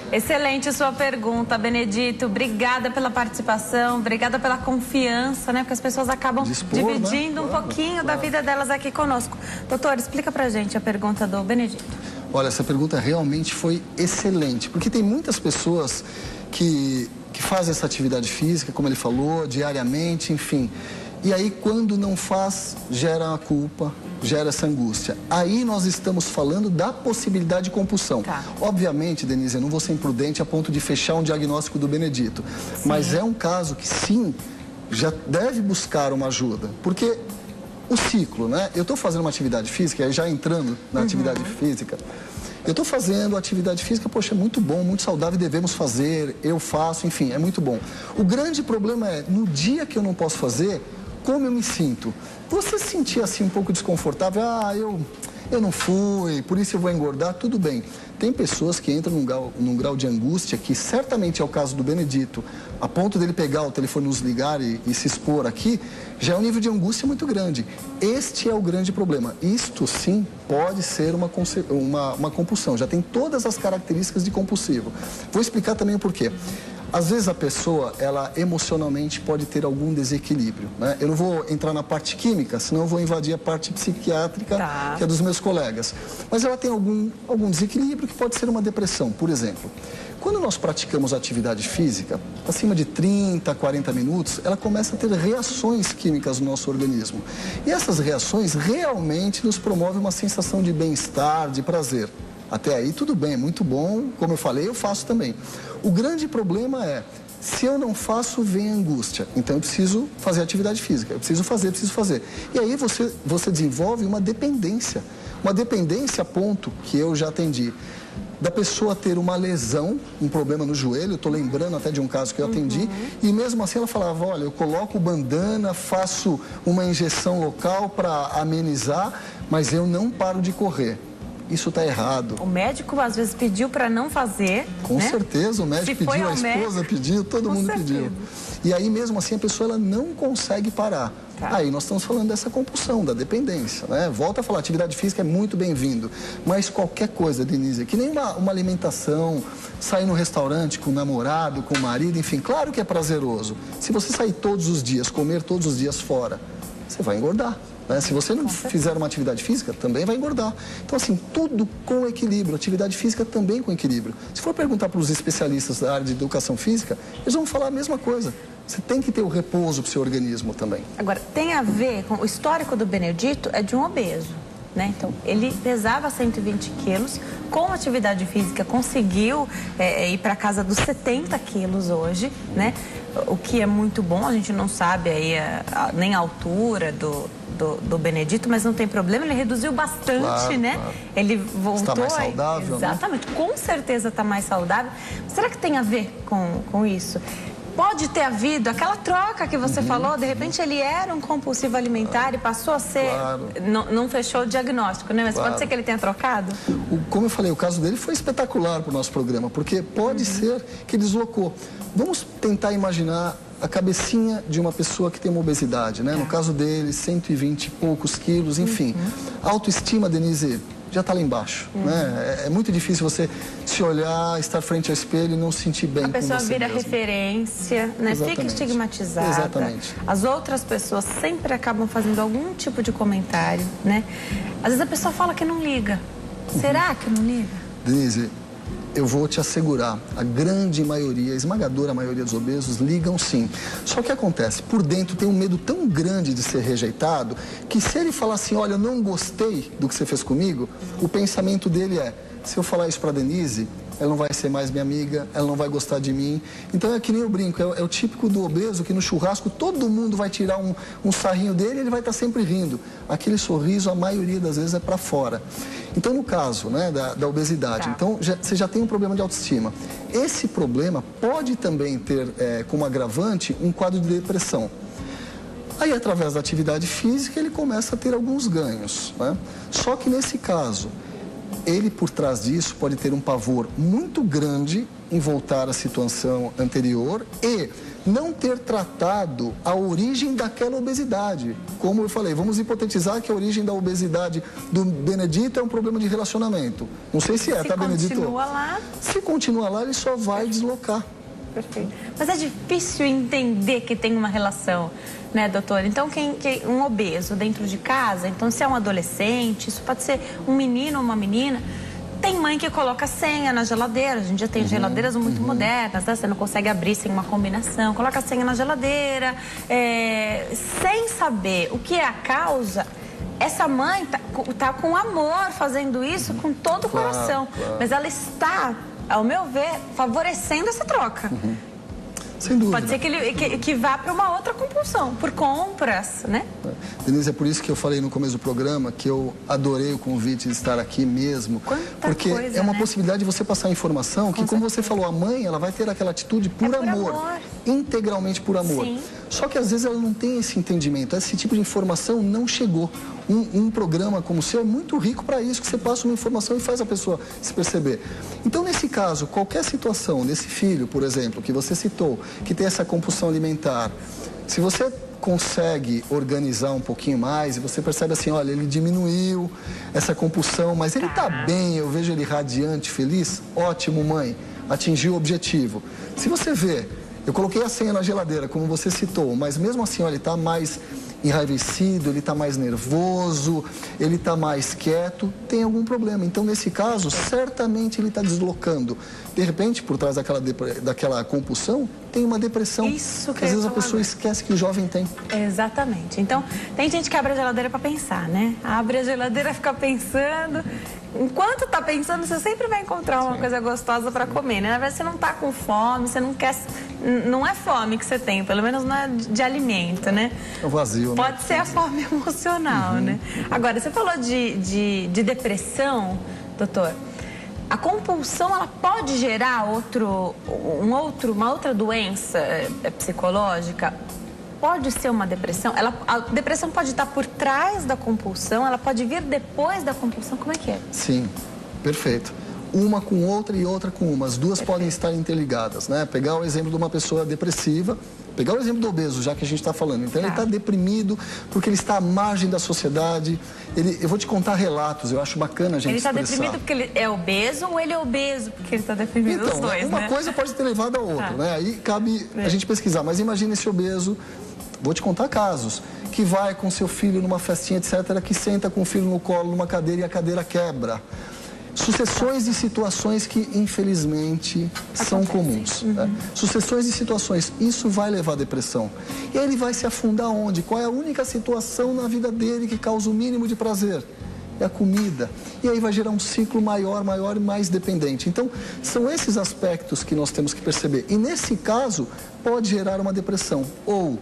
Excelente sua pergunta, Benedito. Obrigada pela participação, obrigada pela confiança, né? Porque as pessoas acabam dividindo, né, um pouquinho da vida delas aqui conosco. Doutor, explica pra gente a pergunta do Benedito. Olha, essa pergunta realmente foi excelente, porque tem muitas pessoas que fazem essa atividade física, como ele falou, diariamente, enfim. E aí, quando não faz, gera a culpa, gera essa angústia. Aí nós estamos falando da possibilidade de compulsão. Tá. Obviamente, Denise, eu não vou ser imprudente a ponto de fechar um diagnóstico do Benedito. Sim. Mas é um caso que, sim, já deve buscar uma ajuda. Porque o ciclo, né? Eu estou fazendo uma atividade física, já entrando na atividade física, eu estou fazendo atividade física, poxa, é muito bom, muito saudável, devemos fazer, eu faço, enfim, é muito bom. O grande problema é, no dia que eu não posso fazer, como eu me sinto? Você se sentir assim um pouco desconfortável? Ah, eu não fui, por isso eu vou engordar, tudo bem. Tem pessoas que entram num grau de angústia, que certamente é o caso do Benedito, a ponto dele pegar o telefone, nos ligar e se expor aqui, já é um nível de angústia muito grande. Este é o grande problema. Isto, sim, pode ser uma compulsão, já tem todas as características de compulsivo. Vou explicar também o porquê. Às vezes a pessoa, ela emocionalmente pode ter algum desequilíbrio, né? Eu não vou entrar na parte química, senão eu vou invadir a parte psiquiátrica, que é dos meus colegas. Mas ela tem algum desequilíbrio que pode ser uma depressão, por exemplo. Quando nós praticamos atividade física, acima de 30, 40 minutos, ela começa a ter reações químicas no nosso organismo. E essas reações realmente nos promovem uma sensação de bem-estar, de prazer. Até aí tudo bem, muito bom, como eu falei, eu faço também. O grande problema é, se eu não faço, vem a angústia. Então eu preciso fazer atividade física, eu preciso fazer. E aí você desenvolve uma dependência a ponto que eu já atendi. Da pessoa ter uma lesão, um problema no joelho, eu estou lembrando até de um caso que eu atendi, e mesmo assim ela falava, olha, eu coloco bandana, faço uma injeção local para amenizar, mas eu não paro de correr. isso está errado. O médico às vezes pediu para não fazer. Com certeza, o médico pediu, a esposa pediu, todo mundo pediu. E aí mesmo assim a pessoa ela não consegue parar. Aí nós estamos falando dessa compulsão, da dependência, né? Volto a falar, atividade física é muito bem-vindo, mas qualquer coisa, Denise, que nem uma alimentação, sair no restaurante com o namorado, com o marido, enfim, claro que é prazeroso. Se você sair todos os dias, comer todos os dias fora, você vai engordar. Se você não fizer uma atividade física, também vai engordar. Então, assim, tudo com equilíbrio. Atividade física também com equilíbrio. Se for perguntar para os especialistas da área de educação física, eles vão falar a mesma coisa. Você tem que ter o repouso para o seu organismo também. Agora, tem a ver com o histórico do Benedito, é de um obeso, né? Então, ele pesava 120 quilos, com atividade física conseguiu ir para casa dos 70 quilos hoje, né? O que é muito bom, a gente não sabe aí nem a altura do Benedito, mas não tem problema, ele reduziu bastante, né? Claro. Ele voltou... Está mais saudável, exatamente, né? Com certeza está mais saudável. Será que tem a ver com isso? Pode ter havido aquela troca que você falou, de repente ele era um compulsivo alimentar e passou a ser... Não fechou o diagnóstico, né? Mas pode ser que ele tenha trocado? Como eu falei, o caso dele foi espetacular para o nosso programa, porque pode ser que deslocou. Vamos tentar imaginar a cabecinha de uma pessoa que tem uma obesidade, né? No caso dele, 120 e poucos quilos, enfim. A autoestima, Denise, já está lá embaixo, né? É muito difícil você se olhar, estar frente ao espelho e não se sentir bem com você mesmo. A pessoa vira referência, né? Fica estigmatizada. Exatamente. As outras pessoas sempre acabam fazendo algum tipo de comentário, né? Às vezes a pessoa fala que não liga. Será que não liga? Denise, eu vou te assegurar, a grande maioria, a esmagadora maioria dos obesos ligam sim. Só que acontece, por dentro tem um medo tão grande de ser rejeitado, que se ele falar assim, olha, eu não gostei do que você fez comigo, o pensamento dele é, se eu falar isso para Denise, ela não vai ser mais minha amiga, ela não vai gostar de mim. Então é que nem eu brinco, é o típico do obeso que no churrasco todo mundo vai tirar um sarrinho dele e ele vai estar sempre rindo. Aquele sorriso, a maioria das vezes, é para fora. Então, no caso, né, da obesidade, então você já tem um problema de autoestima. Esse problema pode também ter como agravante um quadro de depressão. Aí, através da atividade física, ele começa a ter alguns ganhos, né? Só que nesse caso, ele, por trás disso, pode ter um pavor muito grande em voltar à situação anterior e não ter tratado a origem daquela obesidade. Como eu falei, vamos hipotetizar que a origem da obesidade do Benedito é um problema de relacionamento. Não sei se tá, Benedito? Se continua lá... Se continua lá, ele só vai deslocar. Perfeito. Mas é difícil entender que tem uma relação, né, doutor? Então, um obeso dentro de casa, então se é um adolescente, isso pode ser um menino ou uma menina, tem mãe que coloca senha na geladeira, a gente já tem geladeiras muito modernas, né? Você não consegue abrir sem uma combinação, coloca a senha na geladeira, sem saber o que é a causa. Essa mãe tá com amor fazendo isso com todo o coração, mas ela está, ao meu ver, favorecendo essa troca. Sem dúvida. Pode ser que vá para uma outra compulsão, por compras, né? Denise, é por isso que eu falei no começo do programa que eu adorei o convite de estar aqui mesmo. Porque é uma possibilidade de você passar informação que, como você falou, a mãe, ela vai ter aquela atitude por amor. Integralmente por amor. Sim. Só que às vezes ela não tem esse entendimento, esse tipo de informação não chegou. Um programa como o seu é muito rico para isso, que você passa uma informação e faz a pessoa se perceber. Então, nesse caso, qualquer situação, nesse filho, por exemplo, que você citou, que tem essa compulsão alimentar, se você consegue organizar um pouquinho mais e você percebe assim, olha, ele diminuiu essa compulsão, mas ele está bem, eu vejo ele radiante, feliz, ótimo, mãe, atingiu o objetivo. Se você vê, eu coloquei a senha na geladeira, como você citou, mas mesmo assim, olha, ele está mais enraivecido, ele está mais nervoso, ele está mais quieto, tem algum problema. Então, nesse caso, certamente ele está deslocando. De repente, por trás daquela compulsão, tem uma depressão. Isso que às vezes a pessoa esquece que o jovem tem. Exatamente. Então, tem gente que abre a geladeira para pensar, né? Abre a geladeira, fica pensando. Enquanto tá pensando, você sempre vai encontrar uma coisa gostosa para comer, né? Na verdade, você não tá com fome, você não quer... Não é fome que você tem, pelo menos não é de alimento, né? É o vazio, né? Pode ser a fome emocional, né? Agora, você falou de depressão, doutor. A compulsão, ela pode gerar uma outra doença psicológica? pode ser uma depressão? A depressão pode estar por trás da compulsão, ela pode vir depois da compulsão, como é que é? Sim, perfeito. Uma com outra e outra com uma. As duas podem estar interligadas, né? Pegar o exemplo de uma pessoa depressiva, pegar o exemplo do obeso, já que a gente está falando. Então, ele está deprimido porque ele está à margem da sociedade. Eu vou te contar relatos, eu acho bacana a gente expressar. Ele está deprimido porque ele é obeso ou ele é obeso porque ele está deprimido? Então, os dois, uma coisa pode ter levado a outra, né? Aí cabe a gente pesquisar. Mas imagina esse obeso, vou te contar casos, que vai com seu filho numa festinha, etc., que senta com o filho no colo, numa cadeira e a cadeira quebra. Sucessões de situações que, infelizmente, são comuns. Né? Sucessões de situações, isso vai levar à depressão. E aí ele vai se afundar onde? Qual é a única situação na vida dele que causa o mínimo de prazer? É a comida. E aí vai gerar um ciclo maior e mais dependente. Então, são esses aspectos que nós temos que perceber. E nesse caso, pode gerar uma depressão. Ou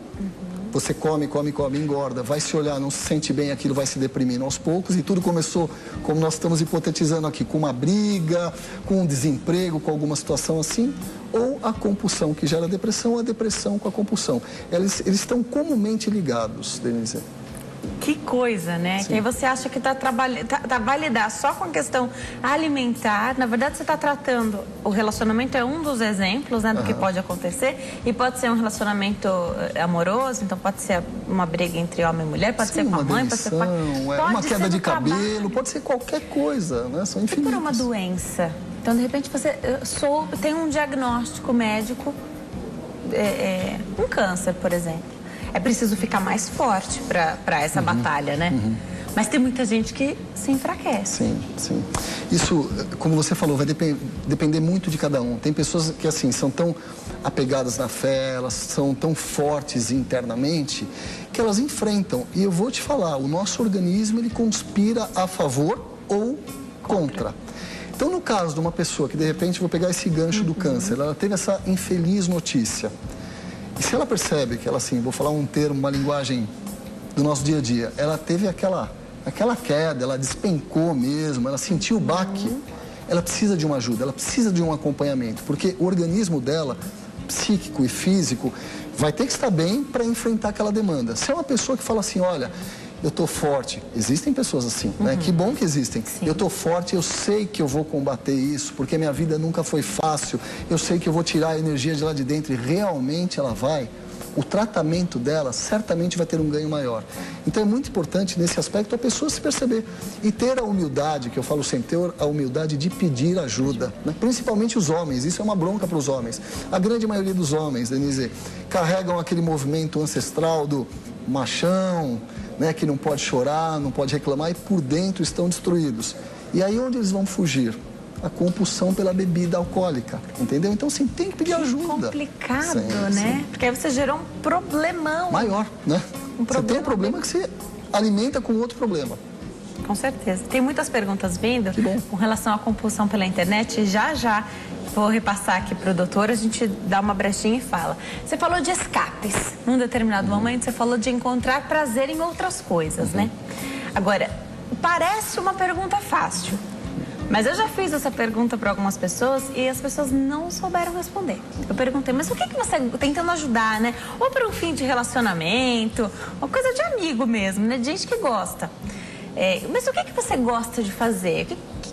você come, engorda, vai se olhar, não se sente bem, aquilo vai se deprimindo aos poucos. E tudo começou, como nós estamos hipotetizando aqui, com uma briga, com um desemprego, com alguma situação assim. Ou a compulsão que gera a depressão, ou a depressão com a compulsão. Eles estão comumente ligados, Denise. Que coisa, né? Sim. Que aí você acha que vai lidar só com a questão alimentar. Na verdade, você está tratando... O relacionamento é um dos exemplos, né, do que pode acontecer. E pode ser um relacionamento amoroso, então pode ser uma briga entre homem e mulher, pode ser com a mãe, pode ser com uma queda de cabelo, pode ser qualquer coisa, né? São infinitos. E por uma doença? Então, de repente, você tem um diagnóstico médico, um câncer, por exemplo. É preciso ficar mais forte para essa batalha, né? Mas tem muita gente que se enfraquece. Sim, sim. Isso, como você falou, vai depender muito de cada um. Tem pessoas que, assim, são tão apegadas na fé, elas são tão fortes internamente, que elas enfrentam. E eu vou te falar, o nosso organismo, ele conspira a favor ou contra. Então, no caso de uma pessoa que, de repente, vou pegar esse gancho do câncer, ela teve essa infeliz notícia. E se ela percebe que ela, assim, vou falar um termo, uma linguagem do nosso dia a dia, ela teve aquela queda, ela despencou mesmo, ela sentiu o baque, ela precisa de uma ajuda, ela precisa de um acompanhamento, porque o organismo dela, psíquico e físico, vai ter que estar bem para enfrentar aquela demanda. Se é uma pessoa que fala assim, olha, eu estou forte, existem pessoas assim, né? Que bom que existem. Sim. Eu estou forte, eu sei que eu vou combater isso, porque minha vida nunca foi fácil, eu sei que eu vou tirar a energia de lá de dentro e realmente ela vai. O tratamento dela certamente vai ter um ganho maior. Então é muito importante nesse aspecto a pessoa se perceber e ter a humildade, que eu falo sempre, ter a humildade de pedir ajuda, né? Principalmente os homens, isso é uma bronca para os homens. A grande maioria dos homens, Denise, carregam aquele movimento ancestral do machão, né, que não pode chorar, não pode reclamar e por dentro estão destruídos. E aí onde eles vão fugir? A compulsão pela bebida alcoólica, entendeu? Então, sim, tem que pedir ajuda. Complicado, né? Porque aí você gerou um problemão. Maior, né? Você tem um problema que você alimenta com outro problema. Com certeza. Tem muitas perguntas vindo com relação à compulsão pela internet. Já vou repassar aqui para o doutor, a gente dá uma brechinha e fala. Você falou de escapes. Num determinado momento, você falou de encontrar prazer em outras coisas, né? Agora, parece uma pergunta fácil. Mas eu já fiz essa pergunta para algumas pessoas e as pessoas não souberam responder. Eu perguntei, mas o que você... Tentando ajudar, né? Ou para um fim de relacionamento, uma coisa de amigo mesmo, né? De gente que gosta. Mas o que você gosta de fazer? O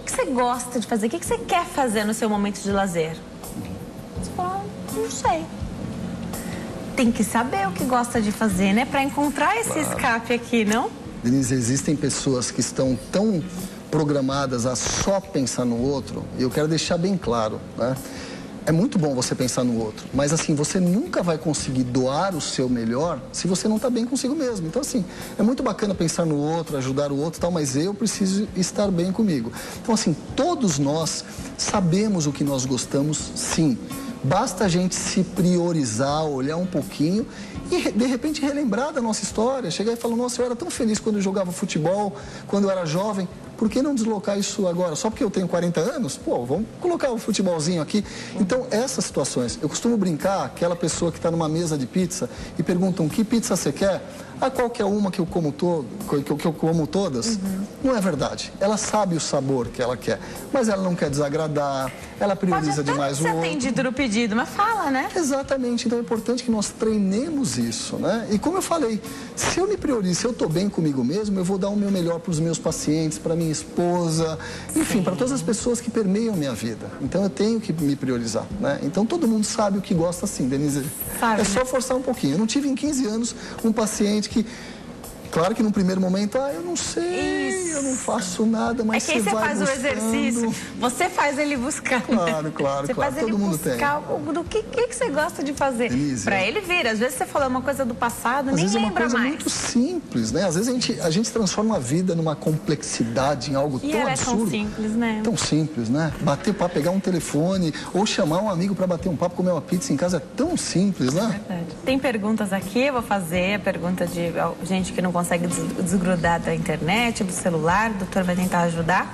que você gosta de fazer? O que você quer fazer no seu momento de lazer? Você fala, não sei. Tem que saber o que gosta de fazer, né? Para encontrar esse escape aqui, não? Denise, existem pessoas que estão tão programadas a só pensar no outro, e eu quero deixar bem claro, né? É muito bom você pensar no outro, mas assim, você nunca vai conseguir doar o seu melhor se você não está bem consigo mesmo. Então assim, é muito bacana pensar no outro, ajudar o outro e tal, mas eu preciso estar bem comigo. Então assim, todos nós sabemos o que nós gostamos, sim. Basta a gente se priorizar, olhar um pouquinho e, de repente, relembrar da nossa história. Chegar e falar, nossa, eu era tão feliz quando eu jogava futebol, quando eu era jovem. Por que não deslocar isso agora? Só porque eu tenho 40 anos? Pô, vamos colocar o futebolzinho aqui. Então, essas situações. Eu costumo brincar, aquela pessoa que está numa mesa de pizza e perguntam, que pizza você quer? Ah, qualquer uma que eu como que eu como todas? Não é verdade. Ela sabe o sabor que ela quer, mas ela não quer desagradar, ela prioriza demais o outro. Pode até ser atendido no pedido, mas fala, né? Exatamente. Então é importante que nós treinemos isso, né? E como eu falei, se eu me priorizo, se eu estou bem comigo mesmo, eu vou dar o meu melhor para os meus pacientes, para minha esposa, enfim, para todas as pessoas que permeiam minha vida. Então eu tenho que me priorizar, né? Então todo mundo sabe o que gosta assim, Denise. Sabe, é só forçar um pouquinho. Eu não tive em 15 anos um paciente que... Claro que no primeiro momento, eu não sei, eu não faço nada, mas você vai faz buscando. O exercício, você faz ele buscar. Claro, claro, você claro. Faz todo ele mundo buscar tem. Do que você gosta de fazer. Para ele vir. Às vezes você falou uma coisa do passado, às nem vezes lembra mais. É uma coisa muito simples, né? Às vezes a gente transforma a vida numa complexidade, em algo tão absurdo. É tão simples, né? Tão simples, né? Bater papo, pegar um telefone ou chamar um amigo para bater um papo, comer uma pizza em casa é tão simples, né? É verdade. Tem perguntas aqui, eu vou fazer a pergunta de gente que não consegue desgrudar da internet, do celular, o doutor vai tentar ajudar.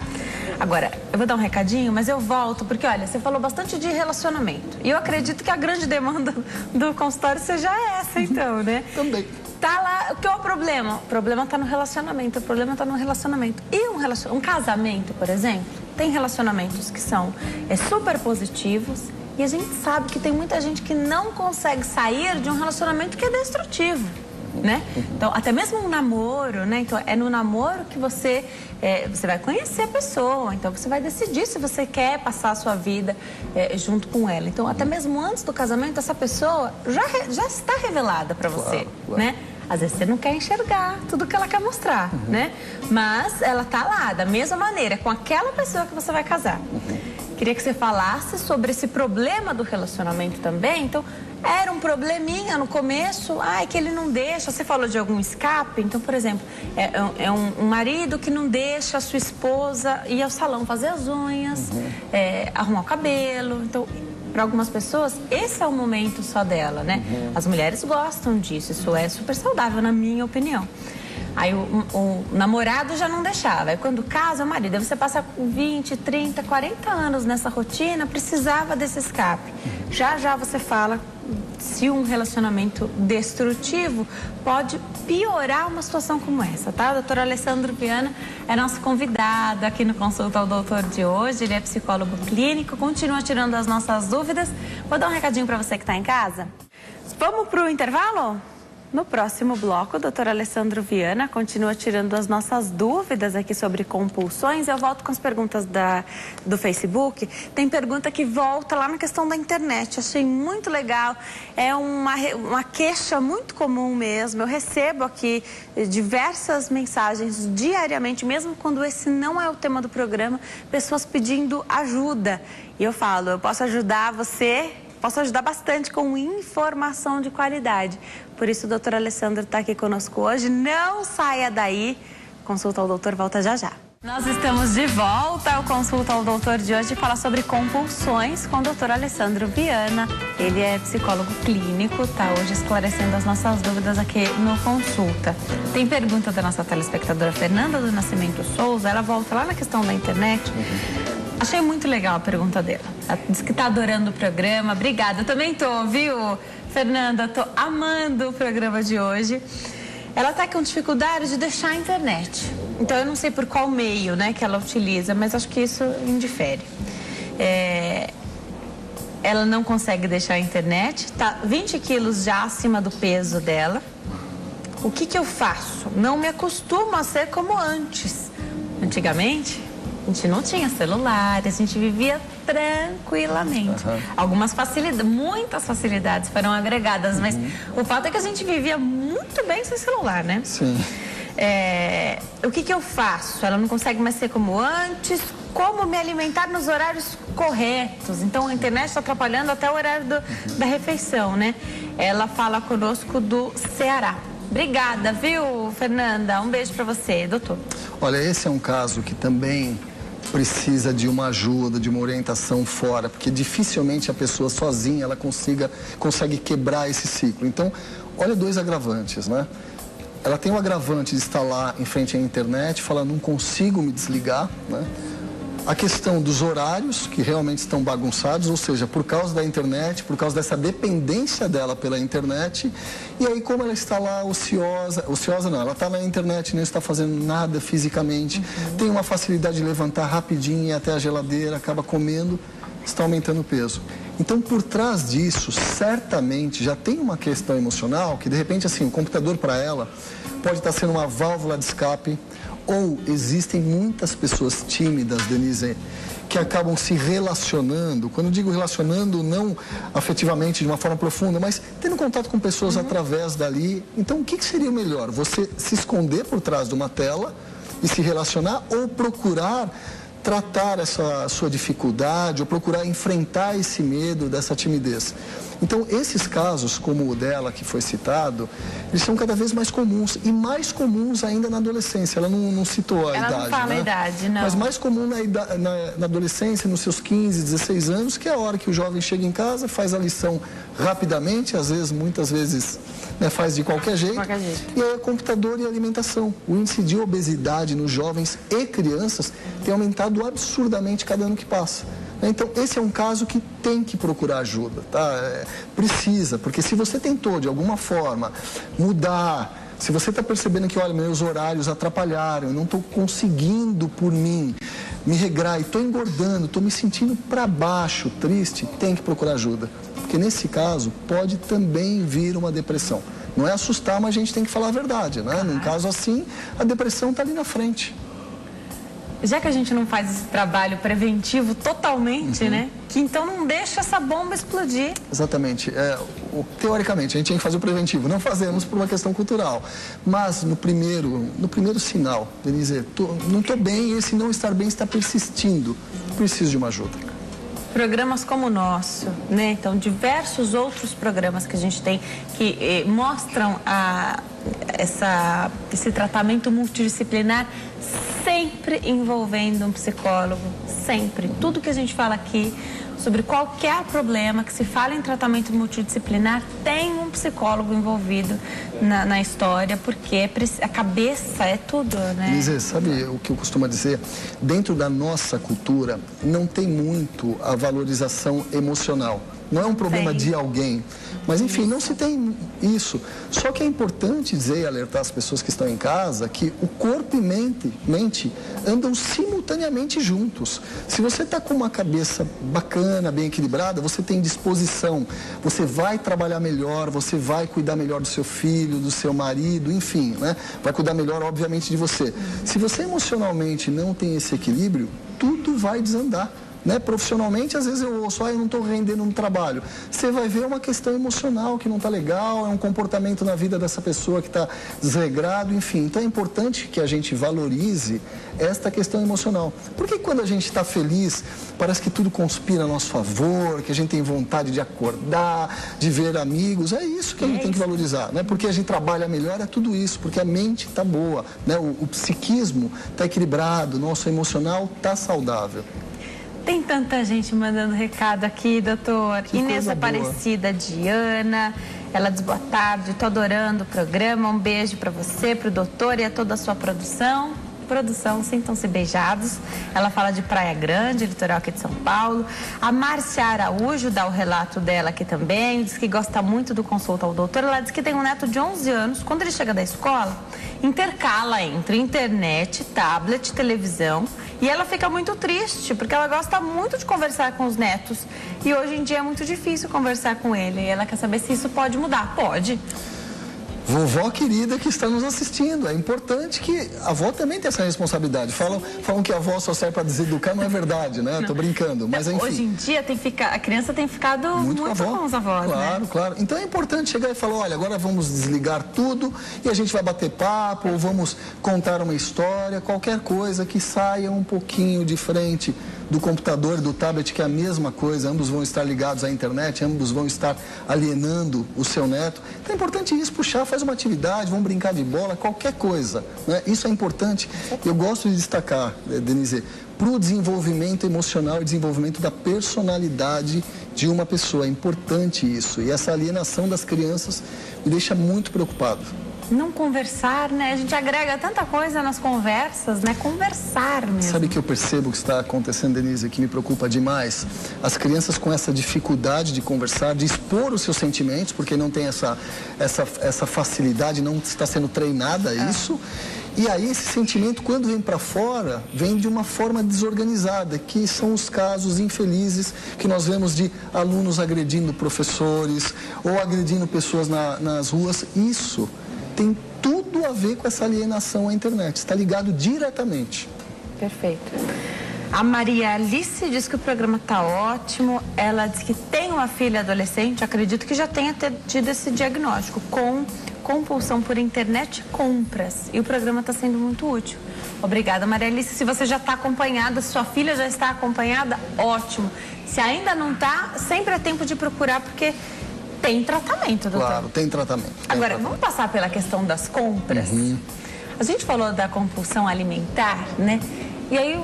Agora, eu vou dar um recadinho, mas eu volto, porque olha, você falou bastante de relacionamento. E eu acredito que a grande demanda do consultório seja essa, então, né? Também. Tá lá, o que é o problema? O problema tá no relacionamento, o problema tá no relacionamento. E um casamento, por exemplo, tem relacionamentos que são super positivos e a gente sabe que tem muita gente que não consegue sair de um relacionamento que é destrutivo. Né? Então, até mesmo um namoro, né? Então, é no namoro que você vai conhecer a pessoa. Então, você vai decidir se você quer passar a sua vida junto com ela. Então, até mesmo antes do casamento, essa pessoa já está revelada para você, claro. Né? Às vezes você não quer enxergar tudo que ela quer mostrar, né? Mas ela tá lá, da mesma maneira, com aquela pessoa que você vai casar. Queria que você falasse sobre esse problema do relacionamento também. Então, era um probleminha no começo, que ele não deixa. Você falou de algum escape. Então, por exemplo, é um marido que não deixa a sua esposa ir ao salão fazer as unhas, arrumar o cabelo. Então, para algumas pessoas, esse é o momento só dela, né? As mulheres gostam disso, isso é super saudável, na minha opinião. Aí o namorado já não deixava. Aí quando casa, o marido, aí você passa 20, 30, 40 anos nessa rotina, precisava desse escape. Já você fala se um relacionamento destrutivo pode piorar uma situação como essa, tá? O doutor Alessandro Viana é nosso convidado aqui no Consulta ao Doutor de hoje. Ele é psicólogo clínico, continua tirando as nossas dúvidas. Vou dar um recadinho para você que está em casa. Vamos para o intervalo? No próximo bloco, o doutor Alessandro Viana continua tirando as nossas dúvidas aqui sobre compulsões. Eu volto com as perguntas do Facebook. Tem pergunta que volta lá na questão da internet. Achei muito legal. É uma queixa muito comum mesmo. Eu recebo aqui diversas mensagens diariamente, mesmo quando esse não é o tema do programa, pessoas pedindo ajuda. E eu falo, eu posso ajudar você... Posso ajudar bastante com informação de qualidade. Por isso, o doutor Alessandro está aqui conosco hoje. Não saia daí. Consulta ao Doutor volta já já. Nós estamos de volta ao Consulta ao Doutor de hoje, falar sobre compulsões com o doutor Alessandro Viana. Ele é psicólogo clínico, está hoje esclarecendo as nossas dúvidas aqui no Consulta. Tem pergunta da nossa telespectadora Fernanda do Nascimento Souza. Ela volta lá na questão da internet. Achei muito legal a pergunta dela. Ela disse que está adorando o programa. Obrigada. Eu também tô, viu, Fernanda? Tô amando o programa de hoje. Ela está com dificuldade de deixar a internet. Então, eu não sei por qual meio, né, que ela utiliza, mas acho que isso indifere. Ela não consegue deixar a internet. Está 20 quilos já acima do peso dela. O que eu faço? Não me acostumo a ser como antes. Antigamente... a gente não tinha celular, a gente vivia tranquilamente. Algumas facilidades, muitas facilidades foram agregadas, mas o fato é que a gente vivia muito bem sem celular, né? Sim. O que eu faço? Ela não consegue mais ser como antes. Como me alimentar nos horários corretos? Então, a internet está atrapalhando até o horário da refeição, né? Ela fala conosco do Ceará. Obrigada, viu, Fernanda? Um beijo para você, doutor. Olha, esse é um caso que também precisa de uma ajuda, de uma orientação fora, porque dificilmente a pessoa sozinha ela consegue quebrar esse ciclo. Então, olha dois agravantes, né? Ela tem o agravante de estar lá em frente à internet, falar, não consigo me desligar, né? A questão dos horários, que realmente estão bagunçados, ou seja, por causa da internet, por causa dessa dependência dela pela internet. E aí, como ela está lá ociosa não, ela está na internet, não está fazendo nada fisicamente, tem uma facilidade de levantar rapidinho e ir até a geladeira, acaba comendo, está aumentando o peso. Então, por trás disso, certamente já tem uma questão emocional que, de repente, assim, o computador para ela pode estar sendo uma válvula de escape. Ou existem muitas pessoas tímidas, Denise, que acabam se relacionando, quando eu digo relacionando, não afetivamente, de uma forma profunda, mas tendo contato com pessoas através dali. Então, o que seria o melhor? Você se esconder por trás de uma tela e se relacionar, ou procurar tratar essa sua dificuldade, ou procurar enfrentar esse medo, dessa timidez? Então, esses casos, como o dela, que foi citado, eles são cada vez mais comuns, e mais comuns ainda na adolescência. Ela não citou a idade, Ela não fala a idade, não. Mas mais comum na adolescência, nos seus 15, 16 anos, que é a hora que o jovem chega em casa, faz a lição rapidamente, às vezes, muitas vezes, né, faz de qualquer jeito. E aí, computador e alimentação. O índice de obesidade nos jovens e crianças tem aumentado absurdamente cada ano que passa. Então, esse é um caso que tem que procurar ajuda, tá? Precisa, porque se você tentou, de alguma forma, mudar, se você está percebendo que, olha, meus horários atrapalharam, eu não estou conseguindo, por mim, me regrar, e estou engordando, estou me sentindo para baixo, triste, tem que procurar ajuda. Porque, nesse caso, pode também vir uma depressão. Não é assustar, mas a gente tem que falar a verdade, né? Num caso assim, a depressão está ali na frente. Já que a gente não faz esse trabalho preventivo totalmente, né? Que então não deixa essa bomba explodir. Exatamente. Teoricamente, a gente tem que fazer o preventivo. Não fazemos por uma questão cultural. Mas no primeiro sinal, Denise, não estou bem, e esse não estar bem está persistindo. Preciso de uma ajuda. Programas como o nosso, né? Então, diversos outros programas que a gente tem que mostram esse tratamento multidisciplinar, sempre envolvendo um psicólogo, sempre. Tudo que a gente fala aqui sobre qualquer problema que se fala em tratamento multidisciplinar, tem um psicólogo envolvido na história, porque a cabeça é tudo, né? Denise, sabe o que eu costumo dizer? Dentro da nossa cultura, não tem muito a valorização emocional. Não é um problema de alguém, mas enfim, não se tem isso. Só que é importante dizer e alertar as pessoas que estão em casa que o corpo e mente andam simultaneamente juntos. Se você está com uma cabeça bacana, bem equilibrada, você tem disposição, você vai trabalhar melhor, você vai cuidar melhor do seu filho, do seu marido, enfim, né? Vai cuidar melhor, obviamente, de você. Se você emocionalmente não tem esse equilíbrio, tudo vai desandar. Né? Profissionalmente, às vezes eu ouço, eu não estou rendendo no trabalho. Você vai ver uma questão emocional que não está legal, é um comportamento na vida dessa pessoa que está desregrado, enfim. Então é importante que a gente valorize esta questão emocional. Porque quando a gente está feliz, parece que tudo conspira a nosso favor, que a gente tem vontade de acordar, de ver amigos. É isso que a gente tem que valorizar, né? Porque a gente trabalha melhor, é tudo isso, porque a mente está boa, né? O psiquismo está equilibrado, o nosso emocional está saudável. Tem tanta gente mandando recado aqui, doutor. Inês Aparecida, Diana, ela diz boa tarde, tô adorando o programa, um beijo para você, pro doutor e a toda a sua produção. Sintam-se beijados. Ela fala de Praia Grande, litoral aqui de São Paulo. A Márcia Araújo dá o relato dela aqui também, diz que gosta muito do Consulta ao Doutor. Ela diz que tem um neto de 11 anos, quando ele chega da escola, intercala entre internet, tablet, televisão, e ela fica muito triste, porque ela gosta muito de conversar com os netos, e hoje em dia é muito difícil conversar com ele, e ela quer saber se isso pode mudar. Pode. Vovó querida que está nos assistindo, é importante que a avó também tenha essa responsabilidade. Falam que a avó só serve para deseducar, não é verdade, né? Estou brincando, mas enfim. Hoje em dia a criança tem ficado muito com os avós, claro, né? Claro. Então é importante chegar e falar, olha, agora vamos desligar tudo e a gente vai bater papo, ou vamos contar uma história, qualquer coisa que saia um pouquinho de frente do computador e do tablet, que é a mesma coisa, ambos vão estar ligados à internet, ambos vão estar alienando o seu neto. Então é importante isso, puxar, faz uma atividade, vão brincar de bola, qualquer coisa, né? Isso é importante. Eu gosto de destacar, Denise, para o desenvolvimento emocional e desenvolvimento da personalidade de uma pessoa. É importante isso. E essa alienação das crianças me deixa muito preocupado. Não conversar, né? A gente agrega tanta coisa nas conversas, né? Conversar mesmo. Sabe que eu percebo que está acontecendo, Denise, que me preocupa demais? As crianças com essa dificuldade de conversar, de expor os seus sentimentos, porque não tem essa facilidade, não está sendo treinada a isso. E aí esse sentimento, quando vem para fora, vem de uma forma desorganizada, que são os casos infelizes que nós vemos de alunos agredindo professores ou agredindo pessoas nas ruas. Isso tem tudo a ver com essa alienação à internet, está ligado diretamente. Perfeito. A Maria Alice diz que o programa está ótimo. Ela diz que tem uma filha adolescente, acredito que já tenha tido esse diagnóstico, com compulsão por internet e compras. E o programa está sendo muito útil. Obrigada, Maria Alice. Se você já está acompanhada, se sua filha já está acompanhada, ótimo. Se ainda não está, sempre é tempo de procurar, porque tem tratamento, doutor. Claro, tem tratamento. Agora, vamos passar pela questão das compras. A gente falou da compulsão alimentar, né? E aí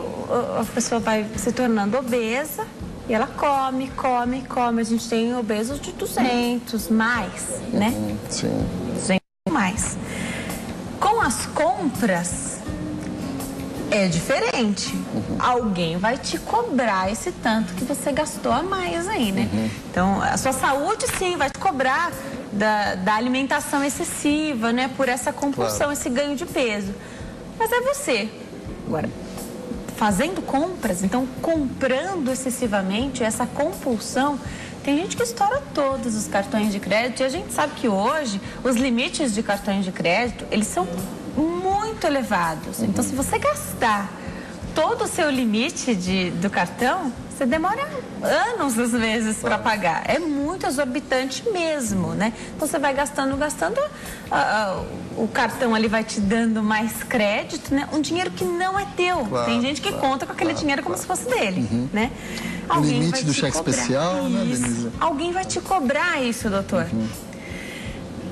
a pessoa vai se tornando obesa e ela come. A gente tem obesos de 200, mais, né? Sim. 200 mais. Com as compras, é diferente. Alguém vai te cobrar esse tanto que você gastou a mais aí, né? Então, a sua saúde, sim, vai te cobrar da alimentação excessiva, né? Por essa compulsão, Claro. esse ganho de peso. Mas é você. Agora, fazendo compras, então comprando excessivamente, essa compulsão, tem gente que estoura todos os cartões de crédito e a gente sabe que hoje os limites de cartões de crédito, eles são muito elevados. Então, se você gastar todo o seu limite do cartão, você demora anos, às vezes, para pagar. É muito exorbitante mesmo, né? Então, você vai gastando, o cartão ali vai te dando mais crédito, né? Um dinheiro que não é teu. Claro, tem gente que conta com aquele dinheiro como se fosse dele, né? Alguém limite vai do te cheque cobrar. especial, né, Isso. Denise? Alguém vai te cobrar isso, doutor.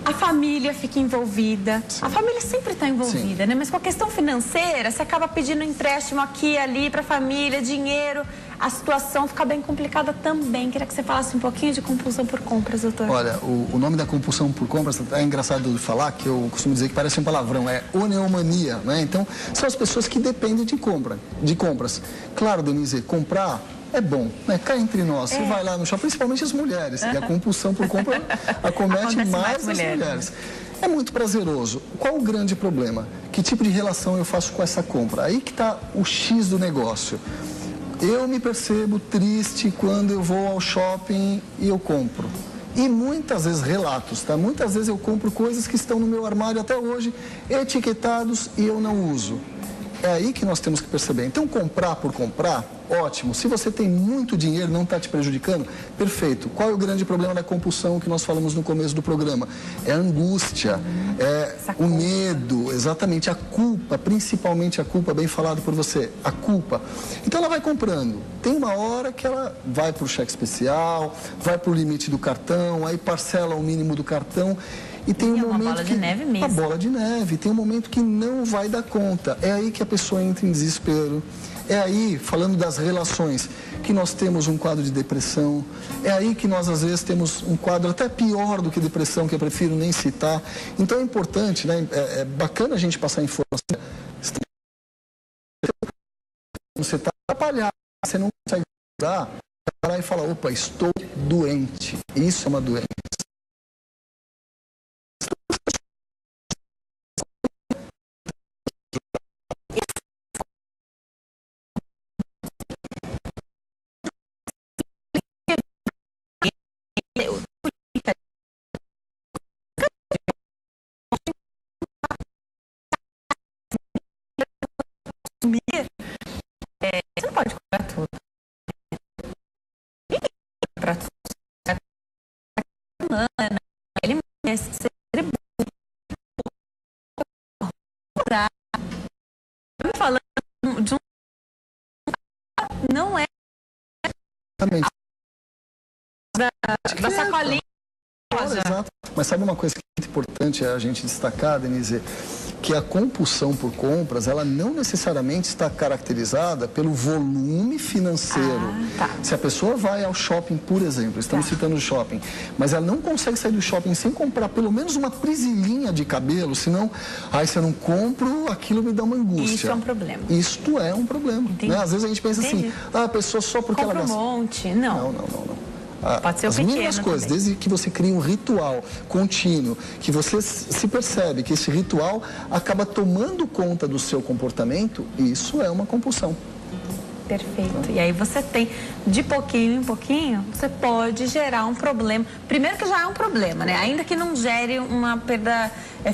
A família fica envolvida. A família sempre está envolvida, né? Mas com a questão financeira, você acaba pedindo empréstimo aqui e ali para a família, dinheiro. A situação fica bem complicada também. Queria que você falasse um pouquinho de compulsão por compras, doutor. Olha, o nome da compulsão por compras é engraçado de falar, que eu costumo dizer que parece um palavrão, é oneomania, né? Então, são as pessoas que dependem de compras. Claro, Denise, comprar é bom, né? Cá entre nós, você vai lá no shopping, principalmente as mulheres, e a compulsão por compra acomete Acontece mais as mulheres. É muito prazeroso. Qual o grande problema? Que tipo de relação eu faço com essa compra? Aí que está o X do negócio. Eu me percebo triste quando eu vou ao shopping e eu compro. E muitas vezes, relatos, tá? Muitas vezes eu compro coisas que estão no meu armário até hoje, etiquetados, e eu não uso. É aí que nós temos que perceber. Então, comprar por comprar, ótimo. Se você tem muito dinheiro, não está te prejudicando, perfeito. Qual é o grande problema da compulsão que nós falamos no começo do programa? É a angústia, é o medo, exatamente, a culpa, principalmente a culpa, bem falado por você, a culpa. Então, ela vai comprando. Tem uma hora que ela vai para o cheque especial, vai para o limite do cartão, aí parcela o mínimo do cartão. E tem um momento bola de neve mesmo. A bola de neve. Tem um momento que não vai dar conta. É aí que a pessoa entra em desespero. É aí, falando das relações, que nós temos um quadro de depressão. É aí que nós, às vezes, temos um quadro até pior do que depressão, que eu prefiro nem citar. Então, é importante, né? É bacana a gente passar informação. Você está atrapalhado, você não consegue ajudar, vai lá e fala, opa, estou doente. Isso é uma doença. Você não pode comprar tudo. Para semana, ele merece ser me falando de não é da sacolinha. Exato. Mas sabe uma coisa que é muito importante a gente destacar, Denise? que a compulsão por compras, ela não necessariamente está caracterizada pelo volume financeiro. Se a pessoa vai ao shopping, por exemplo, estamos citando o shopping, mas ela não consegue sair do shopping sem comprar pelo menos uma prisilinha de cabelo, senão, se eu não compro, aquilo me dá uma angústia. Isso é um problema. Isto é um problema. Né? Às vezes a gente pensa assim, a pessoa só porque compra ela gasta... um monte. Não. Pode ser o pequeno. As mínimas coisas, também. Desde que você cria um ritual contínuo, que você se percebe que esse ritual acaba tomando conta do seu comportamento, isso é uma compulsão. Perfeito. E aí você tem, de pouquinho em pouquinho, você pode gerar um problema. Primeiro que já é um problema, né? Ainda que não gere uma perda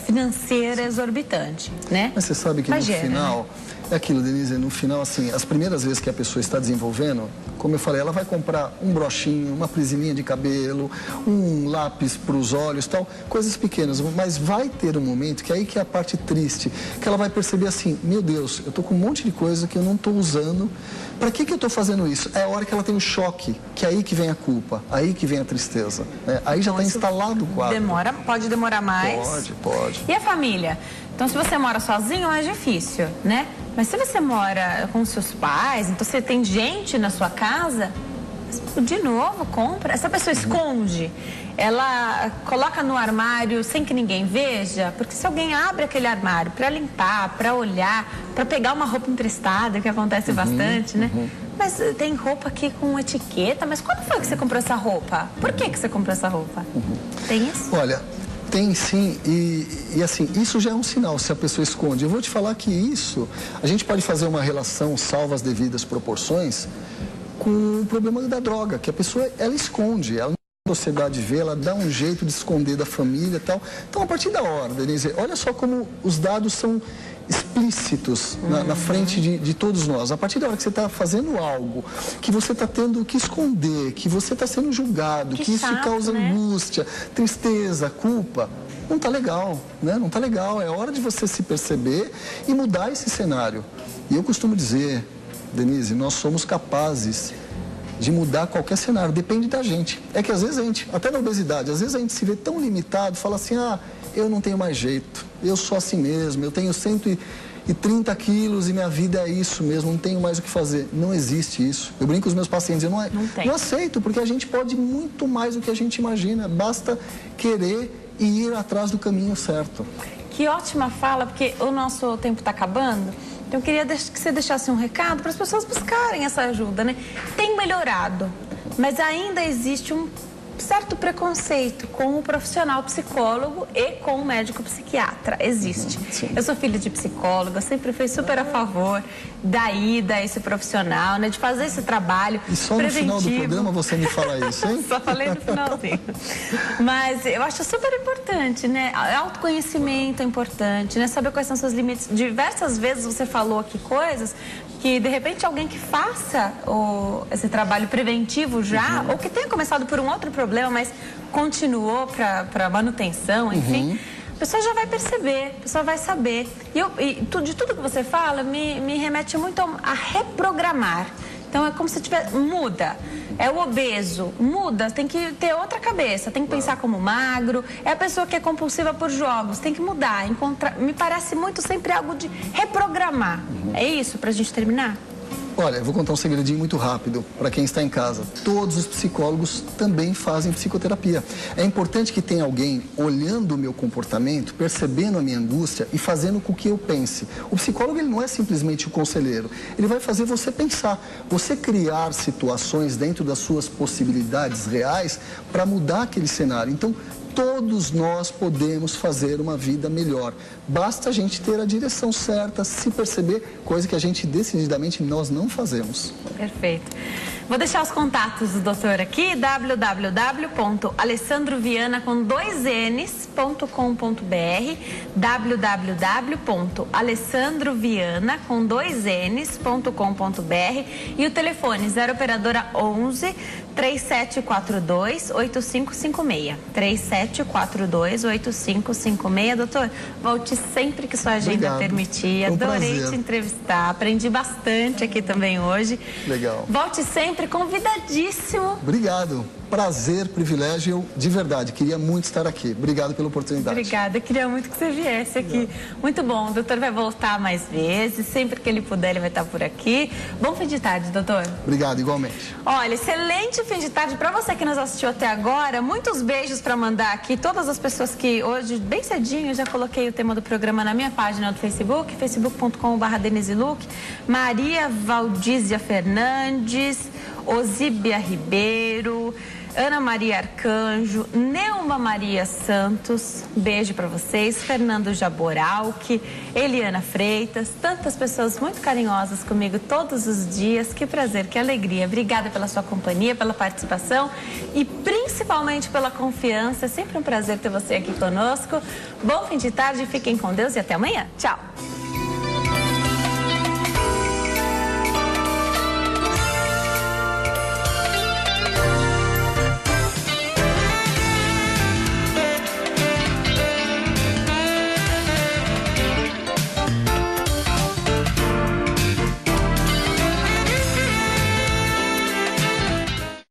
financeira exorbitante, né? Mas você sabe que no final... Né? É aquilo, Denise, no final, assim, as primeiras vezes que a pessoa está desenvolvendo, como eu falei, ela vai comprar um brochinho, uma prisilinha de cabelo, um lápis para os olhos, tal, coisas pequenas, mas vai ter um momento, que é aí que é a parte triste, que ela vai perceber assim, meu Deus, eu estou com um monte de coisa que eu não estou usando, para que eu estou fazendo isso? É a hora que ela tem um choque, que é aí que vem a culpa, aí que vem a tristeza, né? Aí já está instalado o quadro. Pode demorar mais. Pode. E a família? Então, se você mora sozinho, é mais difícil, né? Mas se você mora com seus pais, então você tem gente na sua casa, de novo, compra. Essa pessoa esconde, ela coloca no armário sem que ninguém veja, porque se alguém abre aquele armário para limpar, para olhar, para pegar uma roupa emprestada, que acontece bastante, né? Mas tem roupa aqui com etiqueta, mas quando foi que você comprou essa roupa? Por que você comprou essa roupa? Tem isso? Olha... Tem sim, e assim, isso já é um sinal se a pessoa esconde. Eu vou te falar que isso, a gente pode fazer uma relação, salvo as devidas proporções, com o problema da droga, que a pessoa, ela esconde, ela a sociedade vê, ela dá um jeito de esconder da família e tal. Então, a partir da hora, Denise, olha só como os dados são explícitos na frente de todos nós. A partir da hora que você está fazendo algo, que você está tendo que esconder, que você está sendo julgado, que isso causa angústia, tristeza, culpa, não está legal, né? Não está legal. É hora de você se perceber e mudar esse cenário. E eu costumo dizer, Denise, nós somos capazes de mudar qualquer cenário, depende da gente. É que às vezes a gente, até na obesidade, às vezes a gente se vê tão limitado, fala assim, eu não tenho mais jeito, eu sou assim mesmo, eu tenho 130 quilos e minha vida é isso mesmo, não tenho mais o que fazer. Não existe isso. Eu brinco com os meus pacientes, eu não aceito, porque a gente pode muito mais do que a gente imagina, basta querer e ir atrás do caminho certo. Que ótima fala, porque o nosso tempo está acabando. Então, eu queria que você deixasse um recado para as pessoas buscarem essa ajuda, né? Tem melhorado, mas ainda existe um certo preconceito com o profissional psicólogo e com o médico psiquiatra. Existe. Eu sou filha de psicóloga, sempre fui super a favor da ida a esse profissional, né? De fazer esse trabalho preventivo. E só no final do programa você me fala isso, hein? Só falei no finalzinho. Mas eu acho super importante, né? Autoconhecimento é importante, né? Saber quais são seus limites. Diversas vezes você falou aqui coisas que, de repente, alguém que faça esse trabalho preventivo já, ou que tenha começado por um outro problema, mas continuou para manutenção, enfim, a pessoa já vai perceber, a pessoa vai saber. E de tudo que você fala, me remete muito a reprogramar. Então, é como se muda. É o obeso, muda, tem que ter outra cabeça, tem que pensar como magro. É a pessoa que é compulsiva por jogos, tem que mudar, me parece muito sempre algo de reprogramar. É isso, pra gente terminar? Olha, eu vou contar um segredinho muito rápido para quem está em casa. Todos os psicólogos também fazem psicoterapia. É importante que tenha alguém olhando o meu comportamento, percebendo a minha angústia e fazendo com que eu pense. O psicólogo, ele não é simplesmente o conselheiro. Ele vai fazer você pensar, você criar situações dentro das suas possibilidades reais para mudar aquele cenário. Então, todos nós podemos fazer uma vida melhor. Basta a gente ter a direção certa, se perceber, coisa que a gente decididamente nós não fazemos. Perfeito. Vou deixar os contatos do doutor aqui, www.alessandroviana.com.br, www.alessandroviana.com.br e o telefone 0 operadora 11 3742 8556. 3742 8556. Doutor, volte sempre que sua agenda permitir. Adorei te entrevistar, aprendi bastante aqui também hoje. Legal. Volte sempre, convidadíssimo. Obrigado. prazer, privilégio. Eu, de verdade, queria muito estar aqui. Obrigado pela oportunidade. Obrigada, eu queria muito que você viesse aqui. Muito bom, o doutor vai voltar mais vezes, sempre que ele puder ele vai estar por aqui. Bom fim de tarde, doutor. Obrigado, igualmente. Olha, excelente fim de tarde para você que nos assistiu até agora. Muitos beijos para mandar aqui, todas as pessoas que hoje, bem cedinho, já coloquei o tema do programa na minha página do Facebook, facebook.com/DeniseLuc, Maria Valdízia Fernandes, Osíbia Ribeiro, Ana Maria Arcanjo, Neuma Maria Santos, beijo para vocês, Fernando Jaboralque, Eliana Freitas, tantas pessoas muito carinhosas comigo todos os dias, que prazer, que alegria. Obrigada pela sua companhia, pela participação e principalmente pela confiança, é sempre um prazer ter você aqui conosco. Bom fim de tarde, fiquem com Deus e até amanhã. Tchau!